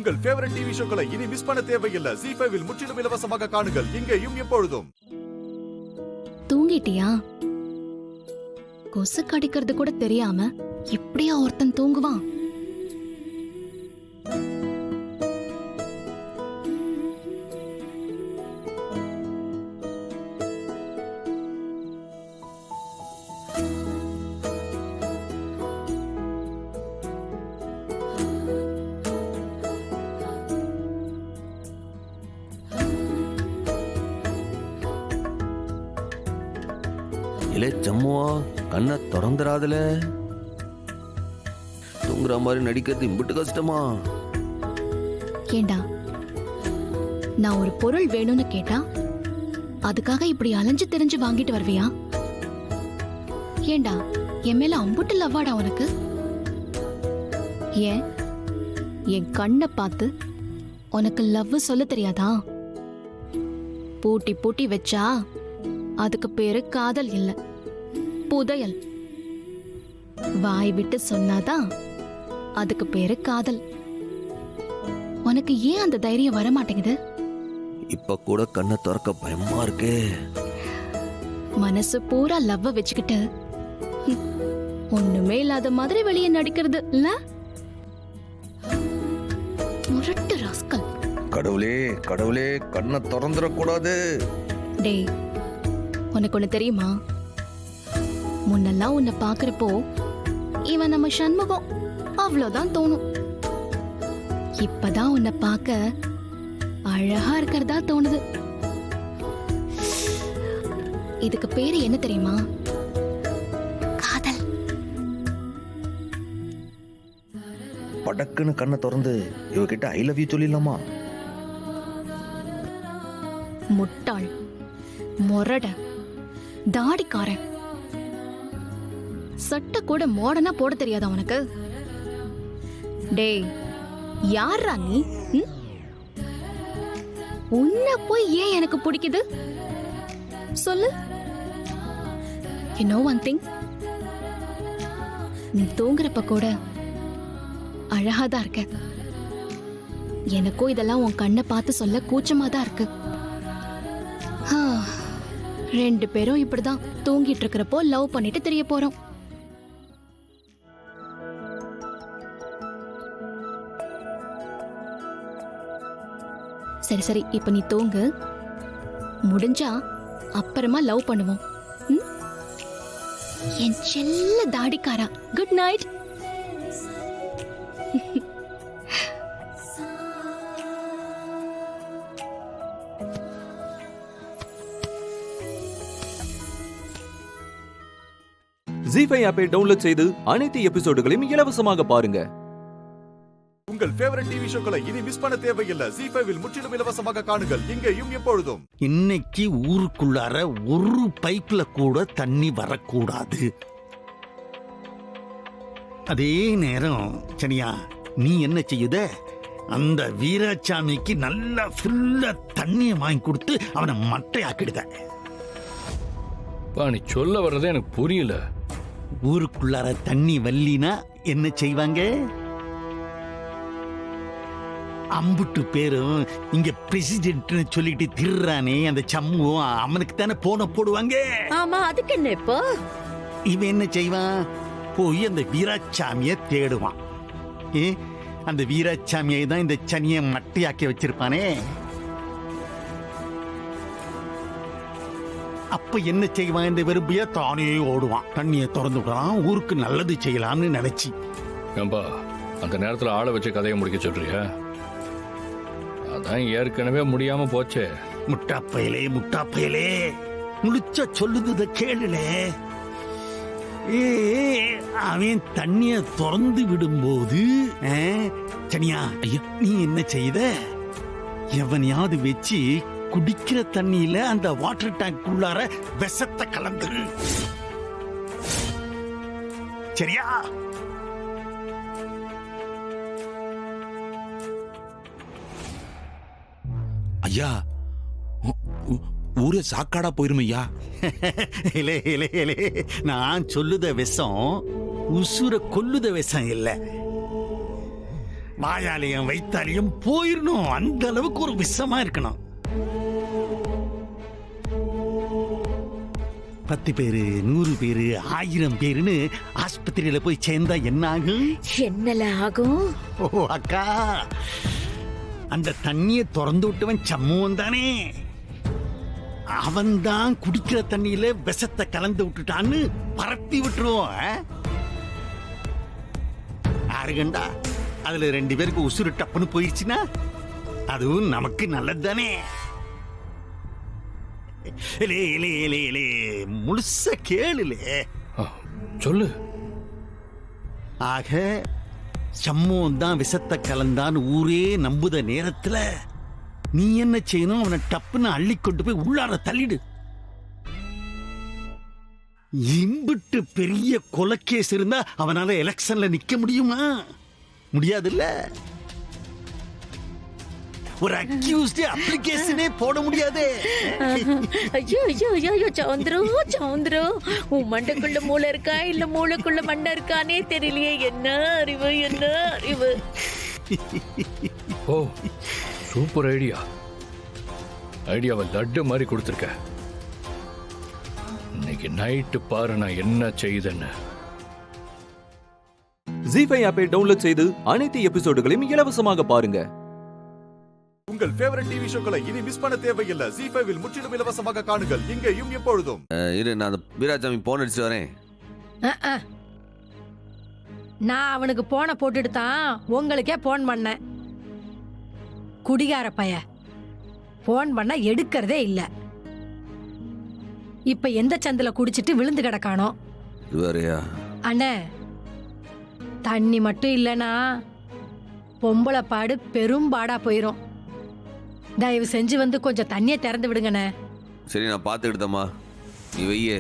உங்கள் favourite TV ஷோக்களை இனி miss பண்ண தேவையில்லை. ZEE5 இல் முற்றிலும் இலவசமாக காணுங்கள். இங்கேயும் எப்பொழுதும். தூங்கிட்டியா? கொசு கடிக்கிறது கூட தெரியாம இப்படியா ஒருத்தன் தூங்குவான்? இலே ஜம்முவா, கண்ணை திறந்துடாதுல. தூங்குற மாதிரி நடிக்கிறது இம்பிட்டு கஷ்டமா? ஏண்டா, நான் ஒரு பொருள் வேணும்னு கேட்டா அதுக்காக இப்படி அலைஞ்சு திரிஞ்சு வாங்கிட்டு வருவியா? ஏண்டா, என் மேல அம்புட்டு லவ்வாடா உனக்கு? ஏன் என் கண்ணை பார்த்து உனக்கு லவ் சொல்ல தெரியாதா? பூட்டி பூட்டி வச்சா அதுக்கு பேரு காதல் இல்ல, புதையல். வாய் விட்டு சொன்னாதான் அதுக்கு பேரு காதல். உனக்கு ஏன் அந்த தைரியம் வர மாட்டேங்குது? இப்ப கூட கண்ணை திறக்க பயமா இருக்கு. மனசு பூரா லவ்வ வச்சுக்கிட்டு ஒண்ணுமே இல்லாத மாதிரி வெளியே நடிக்கிறது இல்ல? முரட்டு ராஸ்கல். கடவுளே கடவுளே, கண்ணை திறந்துட கூடாது. டேய், உனக்கு ஒண்ணு தெரியுமா? முன்னெல்லாம் உன்னை பாக்குறப்போ இவன் நம்ம சண்முகம் அவ்வளவுதான் தோணும். இப்பதான் உன்னை பார்க்க அழகா இருக்கிறதா தோணுது. இதுக்கு பேரு என்ன தெரியுமா? காதல். படக்குன்னு கண்ணை திறந்து இவகிட்ட ஐ லவ் யூ சொல்லிடலாமா? முட்டாள், மொரட, தாடிக்காரன், சட்டை கூட மாடர்னா போட தெரியாதா உனக்கு? டேய், யாரா நீ? உன்னை போய் ஏன் எனக்கு பிடிக்குது சொல்லு. You know one thing? நீ தூங்குறப்ப கூட அழகாதான் இருக்க. எனக்கும் இதெல்லாம் உன் கண்ணை பார்த்து சொல்ல கூச்சமாதான் இருக்கு. ரெண்டு பேரும் இப்படிதான் தூங்கிட்டு இருக்கிறப்போ லவ் பண்ணிட்டு தெரிய போறோம். சரி சரி, இப்ப நீ தூங்கு. முடிஞ்சா அப்புறமா லவ் பண்ணுவோம். என் செல்ல தாடிக்காரா, குட் நைட். ZEE5 ஆப்பை டவுன்லோட் செய்து அனைத்து எபிசோடுகளையும் இலவசமாக பாருங்க. உங்கள் ஃபேவரட் டிவி ஷோக்களை இனி மிஸ் பண்ண தேவையில்லை. ZEE5 இல் முற்றிலும் இலவசமாக காணுங்கள். இங்கேயும் எப்பொழுதும். இன்னைக்கு ஊருக்குள்ளார ஒரு பைப்ல கூட தண்ணி வரக்கூடாது. அதே நேரம் சனியா, நீ என்ன செய்யுத? அந்த வீராசாமிக்கு நல்லா ஃபுல்லா தண்ணியை வாங்கி கொடுத்து அவனை மட்டையாக்கிடுத. நீ சொல்ல வர்றதே எனக்கு புரியல. ஊருக்குள்ளார தண்ணி வல்லினா என்ன செய்வாங்க? அம்புட்டு பேரும் இங்க பிரசிடென்ட்னு சொல்லிட்டு திருறானே அந்த சம்மும் அவனுக்கு தானே போன போடுவாங்க. ஆமா, அதுக்கு என்ன இப்போ? இவன் என்ன செய்வான்? போய் அந்த வீராசாமிய தேடுவான். அந்த வீராசாமியை தான் இந்த சனியை மட்டையாக்கி வச்சிருப்பானே. அப்ப என்ன செய்வான்? இந்த வெறுப்பைய தானே ஓடுவான். தண்ணியை திறந்து விடலாம், ஊருக்கு நல்லது செய்யலாம்னு நினைச்சு. ஏம்பா, அந்த நேரத்துல ஆளை வச்சு கதையை முடிக்க சொல்றியா? அதான் ஏற்கனவே முடியாம போச்சே. முட்டாப்பயலே முட்டாப்பயலே, முழிச்ச சொல்லுத கேளுலே. அவன் தண்ணிய திறந்து விடும்போது சனியா, நீ என்ன செய்த? எவனையாவது வச்சு குடிக்கிற தண்ணியில அந்த வாட்டர் டேங்க் உள்ளார விஷத்தை கலந்துரு. சரியா? ஐயா, ஊரே சாக்காடா போயிரும் ஐயா. இலே இலே இலே, நான் சொல்லுத விஷம் உசுர கொல்லுத விஷம் இல்ல. வாயாலயம் வைத்தாலையும் போயிடணும். அந்த அளவுக்கு ஒரு விஷமா இருக்கணும். 10 பேரு 100 பேரு 1000 பேருன்னு ஆஸ்பத்திரியில போய் சேர்ந்தா என்ன ஆகும்? என்னல ஆகும்? ஓ அக்கா, அந்த தண்ணியை திறந்து விட்டவன் சம்முவன் தானே. அவன் தான் குடிக்கிற தண்ணியில விஷத்தை கலந்து விட்டுட்டான்னு பரப்பி விட்டுருவோம். யாருகண்டா அதுல 2 பேருக்கு உசுறு டப்புன்னு போயிடுச்சுன்னா அதுவும் நமக்கு நல்லது தானே. முழுச கேளுலே. சொல்லு. ஆக சம்மோன் தான் விஷத்தை கலந்தான் ஊரே நம்புத நேரத்துல நீ என்ன செய்யணும்? அவனை டப்புன்னு அள்ளி கொண்டு போய் உள்ளார தள்ளிடு. இம்பிட்டு பெரிய கொலைக்கேஸ் இருந்தா அவனால எலெக்ஷன்ல நிக்க முடியுமா? முடியாதுல்ல. ஒரு அக்யூஸ்ட் அப்ளிகேஷனே போட முடியாது. ஐயோ ஐயோ ஐயோ சௌந்தரு, உன் மண்டைக்குள்ள மூளை இருக்கா இல்ல மூளைக்குள்ள மண்டை இருக்கானே தெரியலையே. என்ன அறிவு, என்ன அறிவு. ஓ, சூப்பர் ஐடியா. ஐடியாவை லட்டு மாதிரி கொடுத்துருக்க. இன்னைக்கு நைட்டு பாரு நான் என்ன செய்யுதுன்னு. ஜி5 ஆப்பை டவுன்லோட் செய்து அனைத்து எபிசோடுகளையும் இலவசமாக பாருங்க. உங்கள் ஃபேவரட் டிவி ஷோக்களை இனி மிஸ் பண்ண தேவையில்லை. ஜி5 முற்றிலும் இலவசமாக காணுங்கள் இங்கேயும் எப்பொழுதும். இரு, நான் அந்த வீராசாமி போன் அடிச்சு வரேன். நான் அவனுக்கு போனை போட்டுட்டு தான் உங்களுக்கே போன் பண்ணேன். குடிகார பைய போன் பண்ண எடுக்கிறதே இல்ல. இப்ப எந்த சந்தில குடிச்சிட்டு விழுந்து கிடக்கானோ. அண்ணே, தண்ணி மட்டும் இல்லனா பொம்பளை பாடு பெரும்பாடா போயிரும். தயவு செஞ்சு வந்து கொஞ்சம் தண்ணியை திறந்து விடுங்கண்ணே. சரி, நான் பார்த்துக்கிட்டேம்மா, நீ வெய்யே.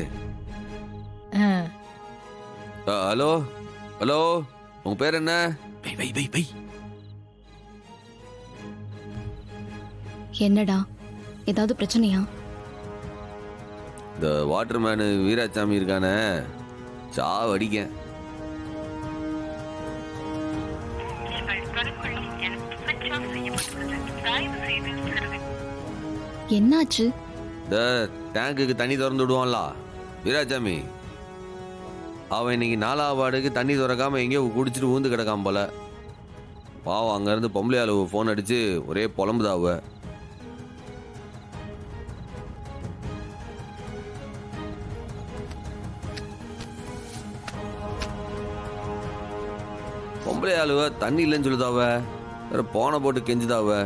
ஹலோ ஹலோ, உங்க பேர் என்ன? வை வை வை வை. என்னடா, ஏதாவது பிரச்சனையா? இந்த வாட்டர்மேனு வீராசாமி இருக்கானே, சாவடிக்க. என்னாச்சு? இந்த டேங்குக்கு தண்ணி திறந்து விடுவான்ல வீராசாமி, அவன் இன்னைக்கு 4ஆவது வார்டுக்கு தண்ணி திறக்காம எங்கேயோ குடிச்சிட்டு ஊந்து கிடக்காம போல. பாவம், அங்கேருந்து பொம்பளை அளவு ஃபோன் அடிச்சு ஒரே புலம்புதாவ. பொம்பளை அளவ தண்ணி இல்லைன்னு சொல்லுதாவ, வேற போனை போட்டு கெஞ்சுதாவ.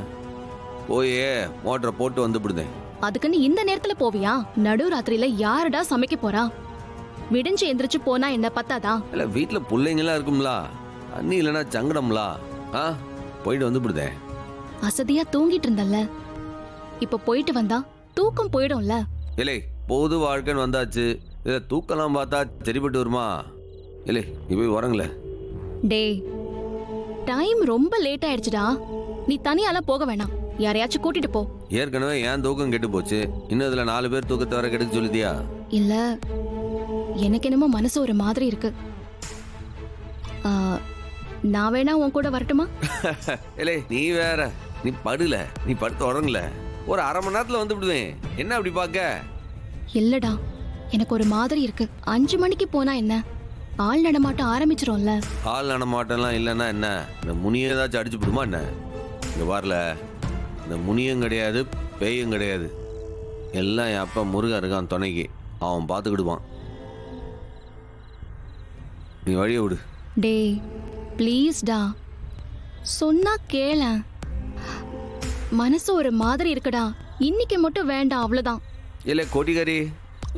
போயே மோட்டரை போட்டு வந்து விடுதேன். அதுக்குன்னு இந்த நேரத்துல போவியா? நடு ராத்திரியில யாருடா சமைக்க போறா? விடிஞ்சு எந்திரிச்சு போனா என்ன பத்தாதா? இல்ல, வீட்டுல பிள்ளைங்கெல்லாம் இருக்கும்ல, தண்ணி இல்லைன்னா சங்கடம்ல. போயிட்டு வந்து விடுதேன். அசதியா தூங்கிட்டு இருந்தல்ல, இப்ப போயிட்டு வந்தா தூக்கம் போயிடும்ல. இல்லை, பொது வாழ்க்கைன்னு வந்தாச்சு, இதை தூக்கலாம் பார்த்தா சரிப்பட்டு வருமா? இல்லை, நீ போய் வரங்களே. டேய், டைம் ரொம்ப லேட் ஆயிடுச்சுடா. நீ தனியாலாம் போக வேணாம், யாரையாச்சும் கூட்டிட்டு போ. ஏற்கனவே ஏன் தூக்கம் கெட்டு போச்சு, இன்னும் இதுல 4 பேர் தூக்கத்தை வர கெடுக்க சொல்லுதியா? இல்ல, எனக்கு என்னமோ மனசு ஒரு மாதிரி இருக்கு. நான் வேணா உன் கூட வரட்டுமா? இல்லை, நீ வேற, நீ படுல, நீ படுத்து உறங்கல, ஒரு 1/2 மணி நேரத்துல வந்து விடுவேன். என்ன அப்படி பாக்க? இல்லடா, எனக்கு ஒரு மாதிரி இருக்கு. 5 மணிக்கு போனா என்ன, ஆள் நடமாட்டம் ஆரம்பிச்சிரும்ல. ஆள் நடமாட்டம்லாம் இல்லைன்னா என்ன, இந்த முனியை ஏதாச்சும் அடிச்சு விடுமா என்ன? இங்க வரல, இந்த முனியும் கிடையாது, பேயும் கிடையாது, எல்லாம் என் அப்பா முருகன் இருக்கான் துணைக்கு, அவன் பார்த்துக்கிடுவான். நீ வழிய விடு. டேய் ப்ளீஸ்டா, சொன்னா கேள. மனசு ஒரு மாதிரி இருக்குடா, இன்னைக்கு மட்டும் வேண்டாம், அவ்வளவுதான். இல்லை கோட்டிகாரி,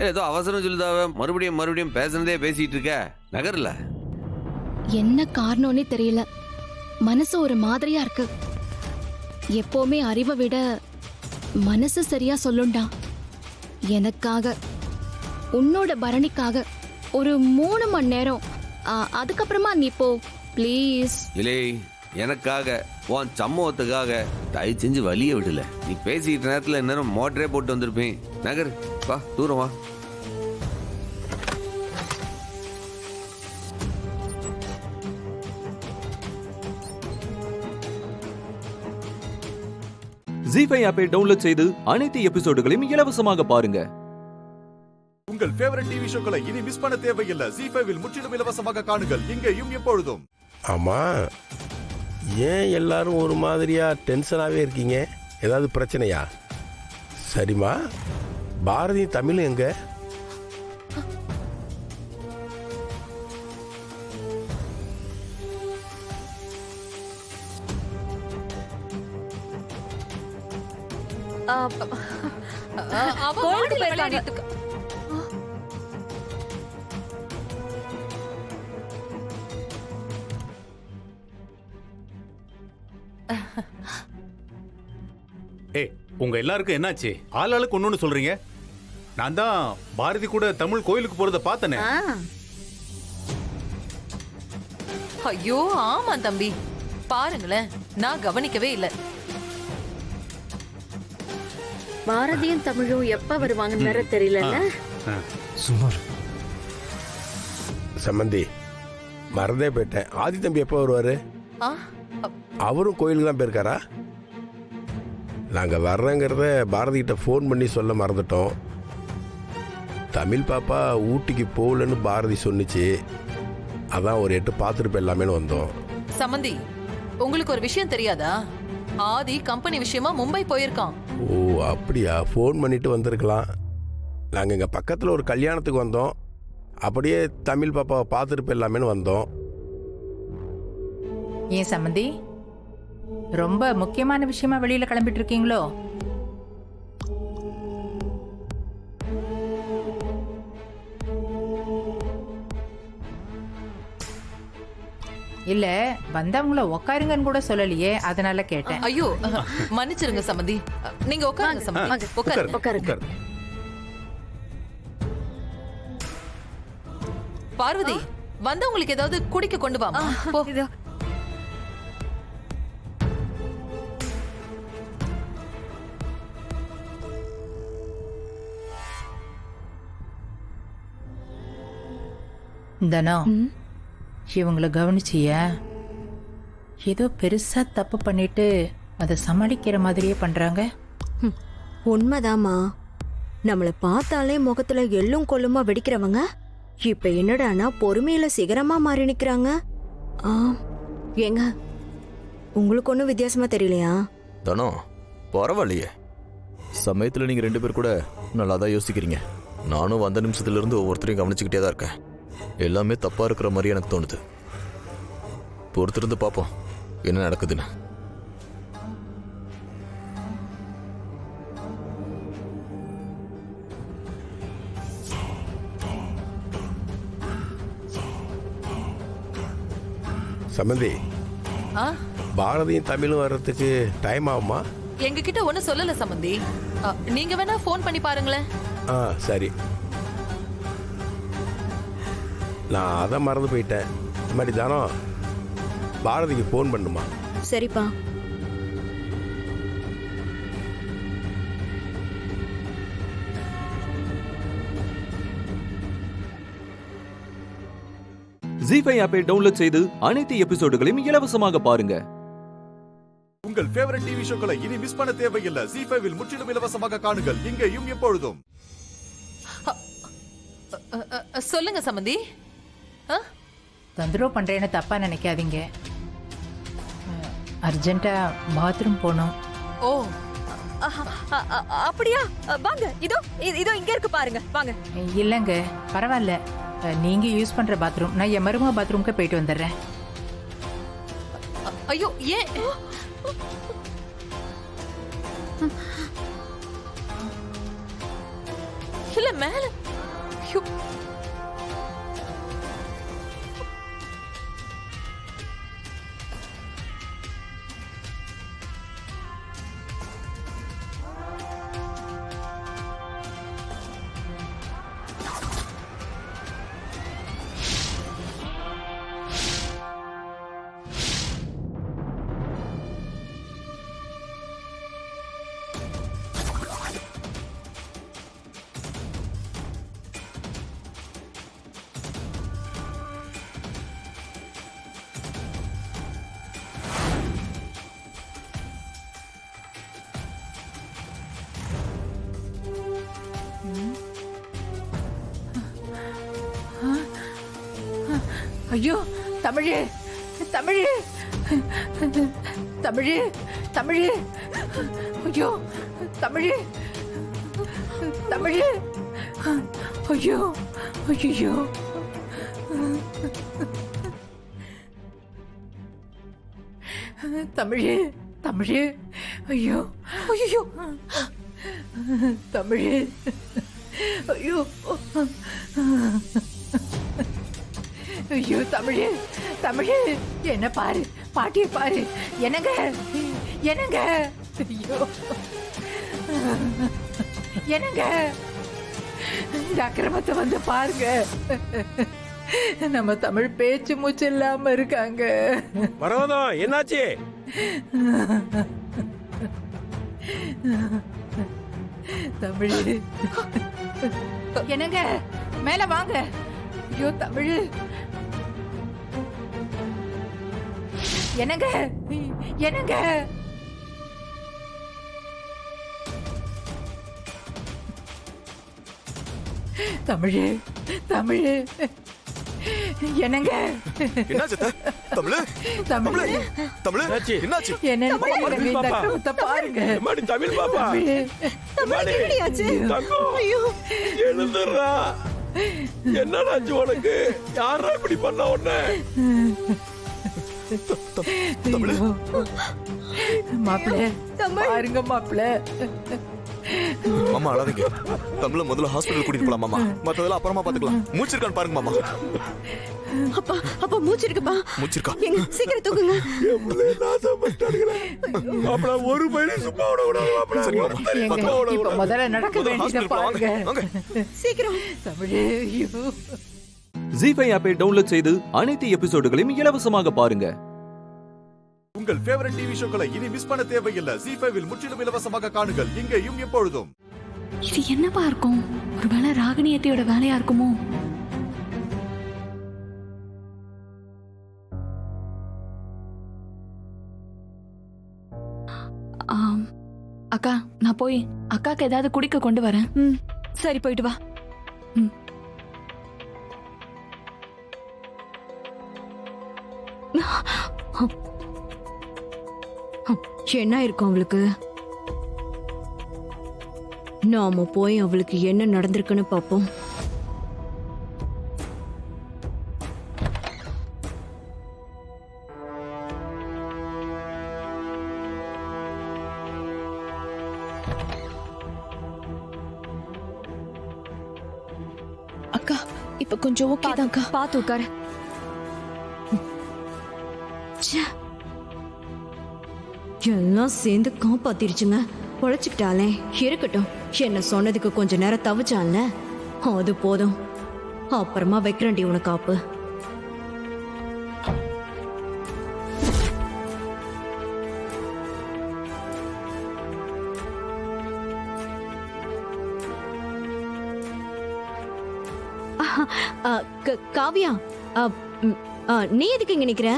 ஏதோ அவசரம் சொல்லுதாவ, மறுபடியும் பேசுனதே பேசிட்டு இருக்க, நகர்ல. என்ன காரணம்னே தெரியல, மனசு ஒரு மாதிரியா இருக்கு. எப்பவுமே அறிவை விட மனசு சரியா சொல்லுண்டா. எனக்காக, உன்னோட பரணிக்காக ஒரு 3 மணி நேரம், அதுக்கப்புறமா நீ போ ப்ளீஸ். இல்லை, எனக்காக, உன் சம்பவத்துக்காக தயவு செஞ்சு வழிய விடல. நீ பேசிக்கிட்ட நேரத்தில் நேரம் மோட்டரே போட்டு வந்திருப்பேன். நகர், வா, தூரம் வா. ஜி5 ஆப்பை டவுன்லோட் செய்து அனைத்து எபிசோடுகளையும் இலவசமாக பாருங்க. உங்கள் ஃபேவரட் டிவி ஷோக்களை இனி மிஸ் பண்ண தேவையில்லை. ஜி5வில் முற்றிலும் இலவசமாக காணுங்கள் இங்கேயும் எப்பொழுதும். ஆமா, ஏன் எல்லாரும் ஒரு மாதிரியா டென்ஷனாவே இருக்கீங்க? ஏதாவது பிரச்சனையா? சரிம்மா, பாரதி தமிழ் எங்க? கோயிலுக்கு போயிருக்காங்க. ஏய், உங்க எல்லாருக்கும் என்னாச்சு? ஆளாளுக்கு ஒண்ணு சொல்றீங்க. நான் தான் பாரதி கூட தமிழ் கோயிலுக்கு போறத பார்த்தனே. ஐயோ ஆமா தம்பி, பாருங்களேன், நான் கவனிக்கவே இல்லை. பாரதியும் தமிழும் எப்ப வருவாங்கன்னு வேற தெரியல. சுமார் சம்பந்தி, மறந்தே போயிட்டேன். ஆதி தம்பி எப்போ வருவாரு? அவரும் கோயிலுக்கு தான் போயிருக்காரா? நாங்கள் வர்றோங்கிறத பாரதி கிட்ட ஃபோன் பண்ணி சொல்ல மறந்துட்டோம். தமிழ் பாப்பா ஊட்டிக்கு போகலன்னு பாரதி சொன்னிச்சு. அதான் ஒரு எட்டு பார்த்துட்டு போயிடலாமேன்னு வந்தோம். சம்பந்தி, உங்களுக்கு ஒரு விஷயம் தெரியாதா? ஆதி கம்பெனி விஷயமா மும்பை போயிருக்கான். ஓ அப்படியா? ஃபோன் பண்ணிட்டு வந்திருக்கலாம். நாங்கள் இங்கே பக்கத்தில் ஒரு கல்யாணத்துக்கு வந்தோம். அப்படியே தமிழ் பாப்பாவை பார்த்துட்டு போயிடலாமேன்னு வந்தோம். ஏன் சம்பந்தி, ரொம்ப முக்கியமான விஷயமா வெளியில கிளம்பிட்டு இருக்கீங்களோ? இல்ல, வந்தவங்கள உட்காருங்கன்னு கூட சொல்லலையே, அதனால கேட்டேன். ஐயோ மன்னிச்சிருங்க சம்பந்தி, நீங்க உட்காருங்க சம்பந்தி. உட்காருங்க. பார்வதி, வந்தவங்களுக்கு ஏதாவது குடிக்க கொண்டு வா. போ. தனோ, இவங்களை கவனிச்சிய? ஏதோ பெருசா தப்பு பண்ணிட்டு அதை சமாளிக்கிற மாதிரியே பண்றாங்க. உண்மைதாமா, நம்மள பார்த்தாலே முகத்துல எள்ளும் கொள்ளுமா வெடிக்கிறவங்க இப்ப என்னடானா பொறுமையில சிகரமா மாறி நிக்கிறாங்க. ஏங்க, உங்களுக்கு ஒன்றும் வித்தியாசமா தெரியலையா? தனோ, பரவாயில்லையே. சமயத்தில் நீங்கள் 2 பேர் கூட நல்லா தான் யோசிக்கிறீங்க. நானும் வந்த நிமிஷத்துலேருந்து ஒவ்வொருத்தரையும் கவனிச்சுக்கிட்டே தான் இருக்கேன். எல்லாமே தப்பாக இருக்கிற மாதிரி எனக்கு தோணுது. பொறுத்திருந்து பார்ப்போம் என்ன நடக்குதுன்னு. சம்பந்தி, பாரதியும் தமிழும் வர்றதுக்கு டைம் ஆகுமா? எங்க கிட்ட ஒண்ணு சொல்லல சம்பந்தி. நீங்க வேணா ஃபோன் பண்ணி பாருங்களேன். சரி, நான் அதை மறந்து போயிட்டேன். இந்த மாதிரி தானோ பாரதிக்கு ஃபோன் பண்ணுமா? சரிப்பா. ஜி5 ஆப்பை டவுன்லோட் செய்து அனைத்து எபிசோடுகளையும் இலவசமாக பாருங்க. உங்கள் ஃபேவரட் டிவி ஷோக்களை இனி மிஸ் பண்ண தேவையில்லை. ஜி5வில் முற்றிலும் இலவசமாக காணுங்கள் இங்கேயும் எப்பொழுதும். சொல்லுங்க சம்பந்தி. தொந்தரவு பண்றேன்னு தப்பா நினைக்காதீங்க. அர்ஜென்ட்டா பாத்ரூம் போகணும். ஓ அப்படியா? வாங்க, இதோ இதோ இங்க இருக்கு பாருங்க, வாங்க. இல்லைங்க, பரவாயில்ல, நீங்க யூஸ் பண்ற பாத்ரூம். நான் என் மருமக பாத்ரூம்க்கு போயிட்டு வந்துடுறேன். ஐயோ, ஏன்? இல்ல மேல. ஐயோ தமிழ் தமிழ் தமிழ் தமிழ் ஐயோ தமிழ் தமிழ் ஐயோ ஐயோ தமிழ் தமிழ் ஐயோ ஐயோ தமிழ் ஐயோ ஐயோ தமிழ் தமிழ் என்ன பாரு பாட்டியை பாரு என்னங்க என்னங்க ஐயோ என்னங்க இந்த அக்கிரமத்தை வந்து பாருங்க நம்ம தமிழ் பேச்சு மூச்சு இல்லாம இருக்காங்க. பரவதம் என்னாச்சு? தமிழ் என்னங்க மேல வாங்க. ஐயோ தமிழ் என்னங்க என்னங்க தமிழ் தமிழ் என்னங்க என்னாச்சு தமிழ் தமிழ் தமிழ் என்னாச்சு என்ன பாருங்க தமிழ் பாப்பா எழுந்துடுறா. என்னடாச்சு உனக்கு? யாரா இப்படி பண்ண உடனே? மாப்பிள்ள பாருங்க மாப்பிள்ள. மாமா அழாதீங்க. தமிழ முதல்ல ஹாஸ்பிடல் கூட்டிட்டு போலாம் மாமா. மத்ததெல்லாம் அப்புறமா பாத்துக்கலாம். மூச்சிருக்கான்னு பாருங்க மாமா. அப்பா அப்பா மூச்சிருக்குப்பா. மூச்சிருக்கா? எங்க சீக்கிரம் தூக்குங்க. அப்பள ஒரு பையனை சும்மா விட கூடாது. இப்ப முதல்ல நடக்க வேண்டியதை பாருங்க. சீக்கிரம். தமிழ் ஐயோ. ஜீஃபை ஆப்பை டவுன்லோட் செய்து அனைத்து எபிசோடுகளையும் இலவசமாக பாருங்க. உங்கள் ஃபேவரட் டிவி ஷோக்களை இனி மிஸ் பண்ண தேவையில்லை. ஜீஃபைவில் முற்றிலும் இலவசமாக காணுங்கள், இங்கேயும் எப்பொழுதும். இது என்னவா இருக்கும்? ஒருவேளை ராகினியத்தையோட வேலையா இருக்குமோ? அக்கா, நான் போய் அக்காக்கு ஏதாவது குடிக்க கொண்டு வரேன். சரி போயிட்டு வா. என்ன இருக்கும் அவளுக்கு? நாம போய் அவளுக்கு என்ன நடந்திருக்குன்னு பாப்போம். அக்கா இப்ப கொஞ்சம் ஓகே தான் அக்கா. பாத்து உட்காரு. எல்லாம் சேர்ந்து காப்பாத்திருச்சுங்க. பொழைச்சுக்கிட்டாலே இருக்கட்டும். என்ன சொன்னதுக்கு கொஞ்ச நேரம் தவிச்சான்ல, அது போதும். அப்புறமா வைக்கிறேன்டி உனக்கு காப்பு. காவியா, நீ எதுக்கு இங்க நிக்கிற?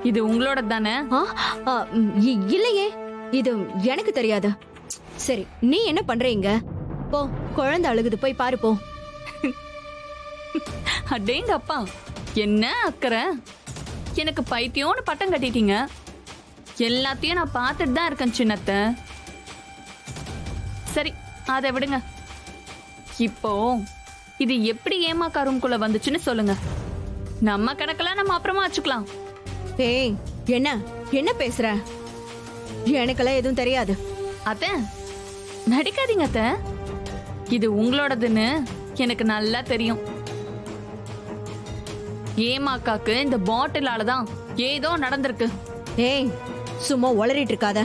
இது உங்களோட தானே? இல்லையே, இது எனக்கு தெரியாது. சரி, நீ என்ன பண்றீங்க? போ, குழந்தை அழுகுது, போய் பாரு போ. அடேங்க அப்பா, என்ன அக்கறை! எனக்கு பைத்தியம்னு பட்டம் கட்டிட்டீங்க. எல்லாத்தையும் நான் பார்த்துட்டு தான் இருக்கேன் சின்னத்தை. சரி, அதை விடுங்க. இப்போ இது எப்படி ஏமாக்கா ரூம்குள்ள வந்துச்சுன்னு சொல்லுங்க. நம்ம கணக்கெல்லாம் நம்ம அப்புறமா வச்சுக்கலாம். ஏய், என்ன என்ன பேசுற? எனக்கெல்லாம் எதுவும் தெரியாது. அத்தை, நடிக்காதீங்க அத்தை. இது உங்களோடதுன்னு எனக்கு நல்லா தெரியும். ஏமாக்காக்கு இந்த பாட்டிலால தான் ஏதோ நடந்திருக்கு. ஏய், சும்மா உளறிட்டு இருக்காத.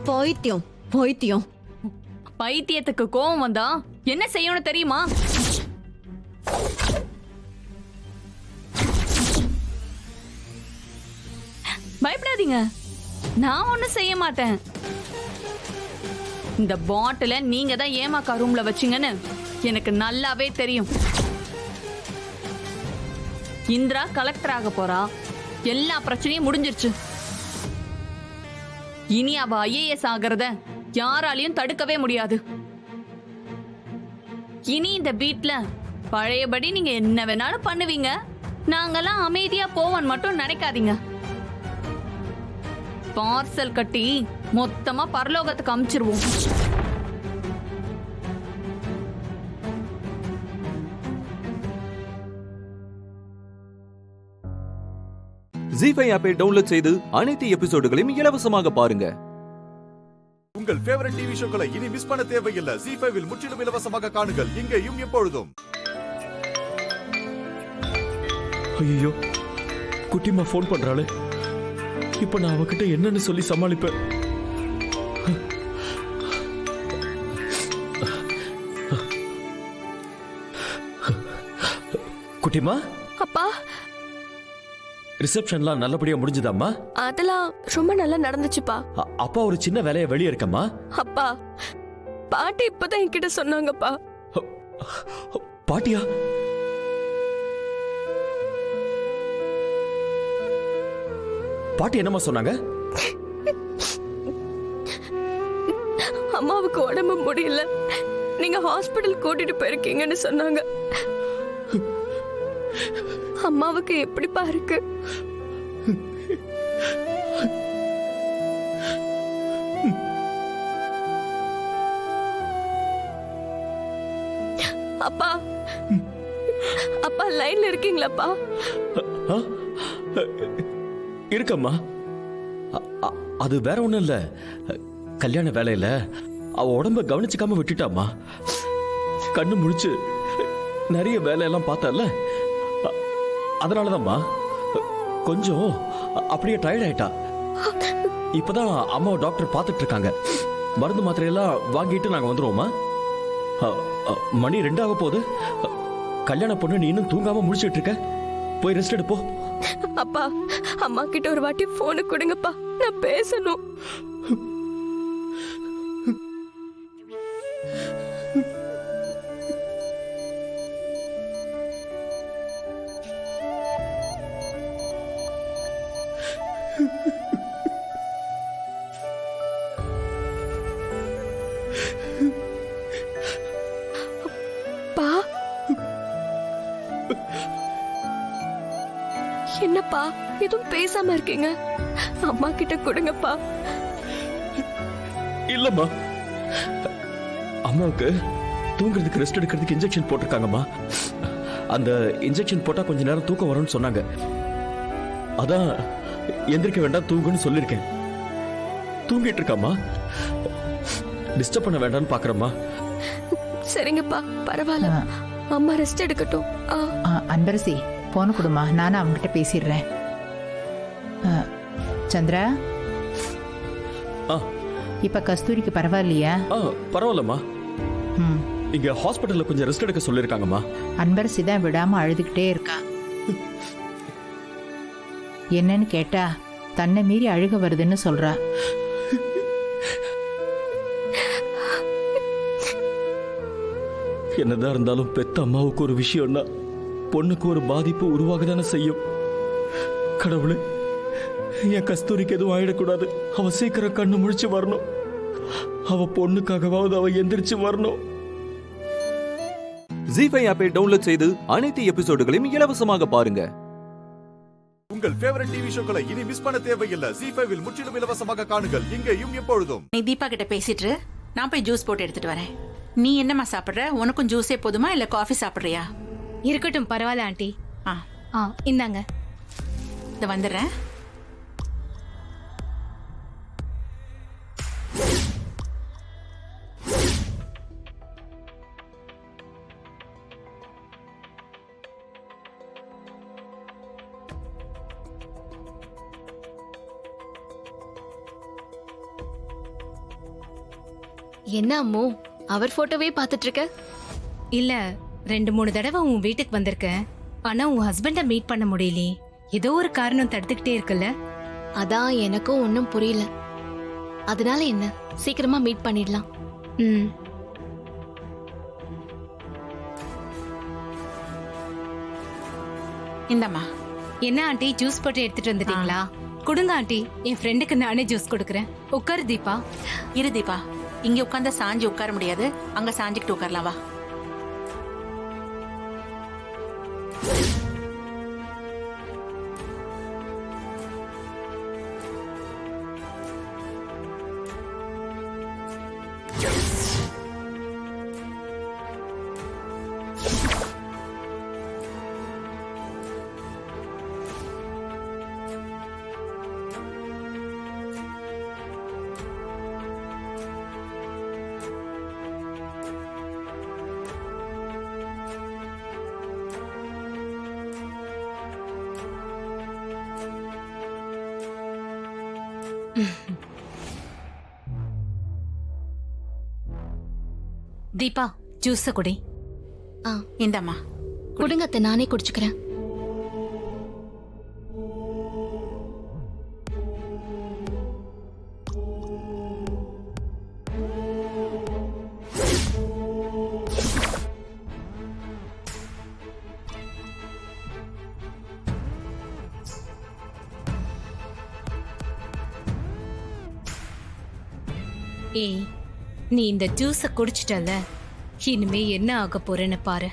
பைத்தியம் பைத்தியம். பைத்தியத்துக்கு கோவம் வந்தா என்ன செய்யணும் தெரியுமா? பயப்படாதீங்க, நான் ஒண்ணும் செய்ய மாட்டேன். இந்த பாட்டில நீங்க தான் ஏமாக்கா ரூம்ல வச்சீங்கன்னு எனக்கு நல்லாவே தெரியும். இந்திரா கலெக்டர் ஆக போறா. எல்லா பிரச்சனையும் முடிஞ்சிருச்சு. இனி அவ ஐஏஎஸ் ஆகிறத யாராலையும் தடுக்கவே முடியாது. இனி இந்த வீட்ல பழையபடி நீங்க என்ன வேணாலும் பண்ணுவீங்க, நாங்கெல்லாம் அமைதியா போவோம் மட்டும் நினைக்காதீங்க. பார்சல் கட்டி மொத்தமா பரலோகத்துக்கு அமிச்சிருவோம். ஜீஃபை ஆப்பை டவுன்லோட் செய்து அனைத்து எபிசோடுகளையும் இலவசமாக பாருங்க. உங்கள் ஃபேவரட் டிவி ஷோக்களை இனி மிஸ் பண்ண தேவையில்லை. ஜீ5 முற்றிலும் இலவசமாக காணுங்கள் இங்கேயும் எப்பொழுதும். ஐயோ, குட்டிமா ஃபோன் பண்றாளே. இப்ப நான் அவகிட்ட என்னன்னு சொல்லி சமாளிப்பேன்? குட்டிமா, அப்பா, ரிசப்ஷன்லாம் நல்லபடியா முடிஞ்சுதாம்மா? அதெல்லாம் ரொம்ப நல்லா நடந்துச்சுப்பா. அப்பா ஒரு சின்ன வேலையை வெளியே இருக்கம்மா. அப்பா, பாட்டி இப்பதான் என்கிட்ட சொன்னாங்கப்பா. பாட்டியா? பாட்டி என்னம்மா சொன்னாங்க? அம்மாவுக்கு உடம்பு முடியல, நீங்க ஹாஸ்பிடல் கூட்டிட்டு போயிருக்கீங்கன்னு சொன்னாங்க. அம்மாவுக்கு எப்படிப்பா இருக்கு? அப்பா, அப்பா லைன்ல இருக்கீங்களாப்பா? இருக்கம்மா. அது வேற ஒண்ணும் இல்ல, கல்யாண வேலையில அவ உடம்ப கவனிச்சுக்காம விட்டுட்டாமா. கண்ணு முழிச்சு நிறைய வேலையெல்லாம் பார்த்தல, அதனாலதான்மா கொஞ்சம் அப்படியே டயர்ட் ஆயிட்டா. இப்பதான் அம்மாவை டாக்டர் பார்த்துட்டு இருக்காங்க. மருந்து மாத்திரையெல்லாம் வாங்கிட்டு நாங்க வந்துருவோமா? மணி 2 ஆக போகுது. கல்யாண பொண்ணு நீ இன்னும் தூங்காம முடிச்சிட்டு இருக்க. போய் ரெஸ்ட் எடுப்போ. அப்பா, அம்மா கிட்ட ஒரு வாட்டி போனு கொடுங்கப்பா, நான் பேசணும். என்னப்பா எதுவும் பேசாம இருக்கீங்க? அம்மா கிட்ட கொடுங்கப்பா. இல்லம்மா, அம்மாவுக்கு தூங்குறதுக்கு ரெஸ்ட் எடுக்கிறதுக்கு இன்ஜெக்ஷன் போட்டிருக்காங்கம்மா. அந்த இன்ஜெக்ஷன் போட்டா கொஞ்ச நேரம் தூக்கம் வரும்னு சொன்னாங்க. அதான் எந்திரிக்க வேண்டாம், தூங்குன்னு சொல்லிருக்கேன். தூங்கிட்டு இருக்காம்மா. டிஸ்டர்ப் பண்ண வேண்டாம்னு பாக்குறம்மா. சரிங்கப்பா, பரவாயில்ல, அம்மா ரெஸ்ட் எடுக்கட்டும். அன்பரசி போன கொடுமா, நானும் அவங்ககிட்ட பேசிடுறேன். சந்திரா, இப்ப கஸ்தூரிக்கு பரவாயில்லையா? பரவாயில்லம்மா. இங்க ஹாஸ்பிட்டல்ல கொஞ்சம் ரெஸ்ட் எடுக்க சொல்லிருக்காங்கம்மா. அன்பரசி தான் விடாம அழுதுகிட்டே இருக்கா. என்னன்னு கேட்டா தன்னை மீறி அழுக வருதுன்னு சொல்றா. என்னதான் இருந்தாலும் பெத்த அம்மாவுக்கு ஒரு விஷயம்னா பொண்ணுக்கு ஒரு பாதிப்பு உருவாக தானே செய்யும். கடவுளே, என் கஸ்தூரிக்கு எதுவும் ஆயிடக்கூடாது. அவ சீக்கிரம் கண்ணு முழிச்சு வரணும். அவ பொண்ணுக்காகவாவது அவ எந்திரிச்சு வரணும். ஜீஃபை ஆப்பை டவுன்லோட் செய்து அனைத்து எபிசோடுகளையும் இலவசமாக பாருங்க. உங்கள் ஃபேவரட் டிவி ஷோக்களை இனி மிஸ் பண்ண தேவையில்லை. ஜீ5 முற்றிலும் இலவசமாக காணுங்கள் இங்கேயும் எப்பொழுதும். நீ தீபா கிட்ட பேசிட்டு நான் போய் ஜூஸ் போட்டு எடுத்துட்டு வரேன். நீ என்னம்மா சாப்பிடுற? உனக்கும் ஜூஸே போதுமா இல்ல காஃபி சாப்பிடுறியா? இருக்கட்டும், பரவாயில்ல ஆண்டி. இந்தாங்க. இத வந்துடுறேன். என்ன அம்மோ, அவர் போட்டோவே பார்த்துட்டு இருக்க? இல்ல, 2-3 தடவை உன் வீட்டுக்கு வந்திருக்கேன். ஆனா உன் ஹஸ்பண்ட மீட் பண்ண முடியல. ஏதோ ஒரு காரணம் தடுத்துக்கிட்டே இருக்குல்ல? அதான் எனக்கும் ஒன்னும் புரியல. அதனால என்ன, சீக்கிரமா மீட் பண்ணிடலாம். இந்தம்மா, என்ன ஆண்டி ஜூஸ் போட்டு எடுத்துட்டு வந்துட்டீங்களா? கொடுங்க ஆண்டி, என் ஃப்ரெண்டுக்கு நானே ஜூஸ் கொடுக்குறேன். உட்காரு தீபா. இரு தீபா, இங்க உட்கார்ந்தா சாஞ்சி உட்கார முடியாது, அங்க சாஞ்சிக்கிட்டு உட்காரலாம் வா. தீபா ஜூஸ குடி. இந்தம்மா குடுங்க அத்தை, நானே குடிச்சுக்கிறேன். ஏய், நீ இந்த ஜூஸ குடிச்சிட்டல, இனிமே என்ன ஆக போறேன்னு பாரு.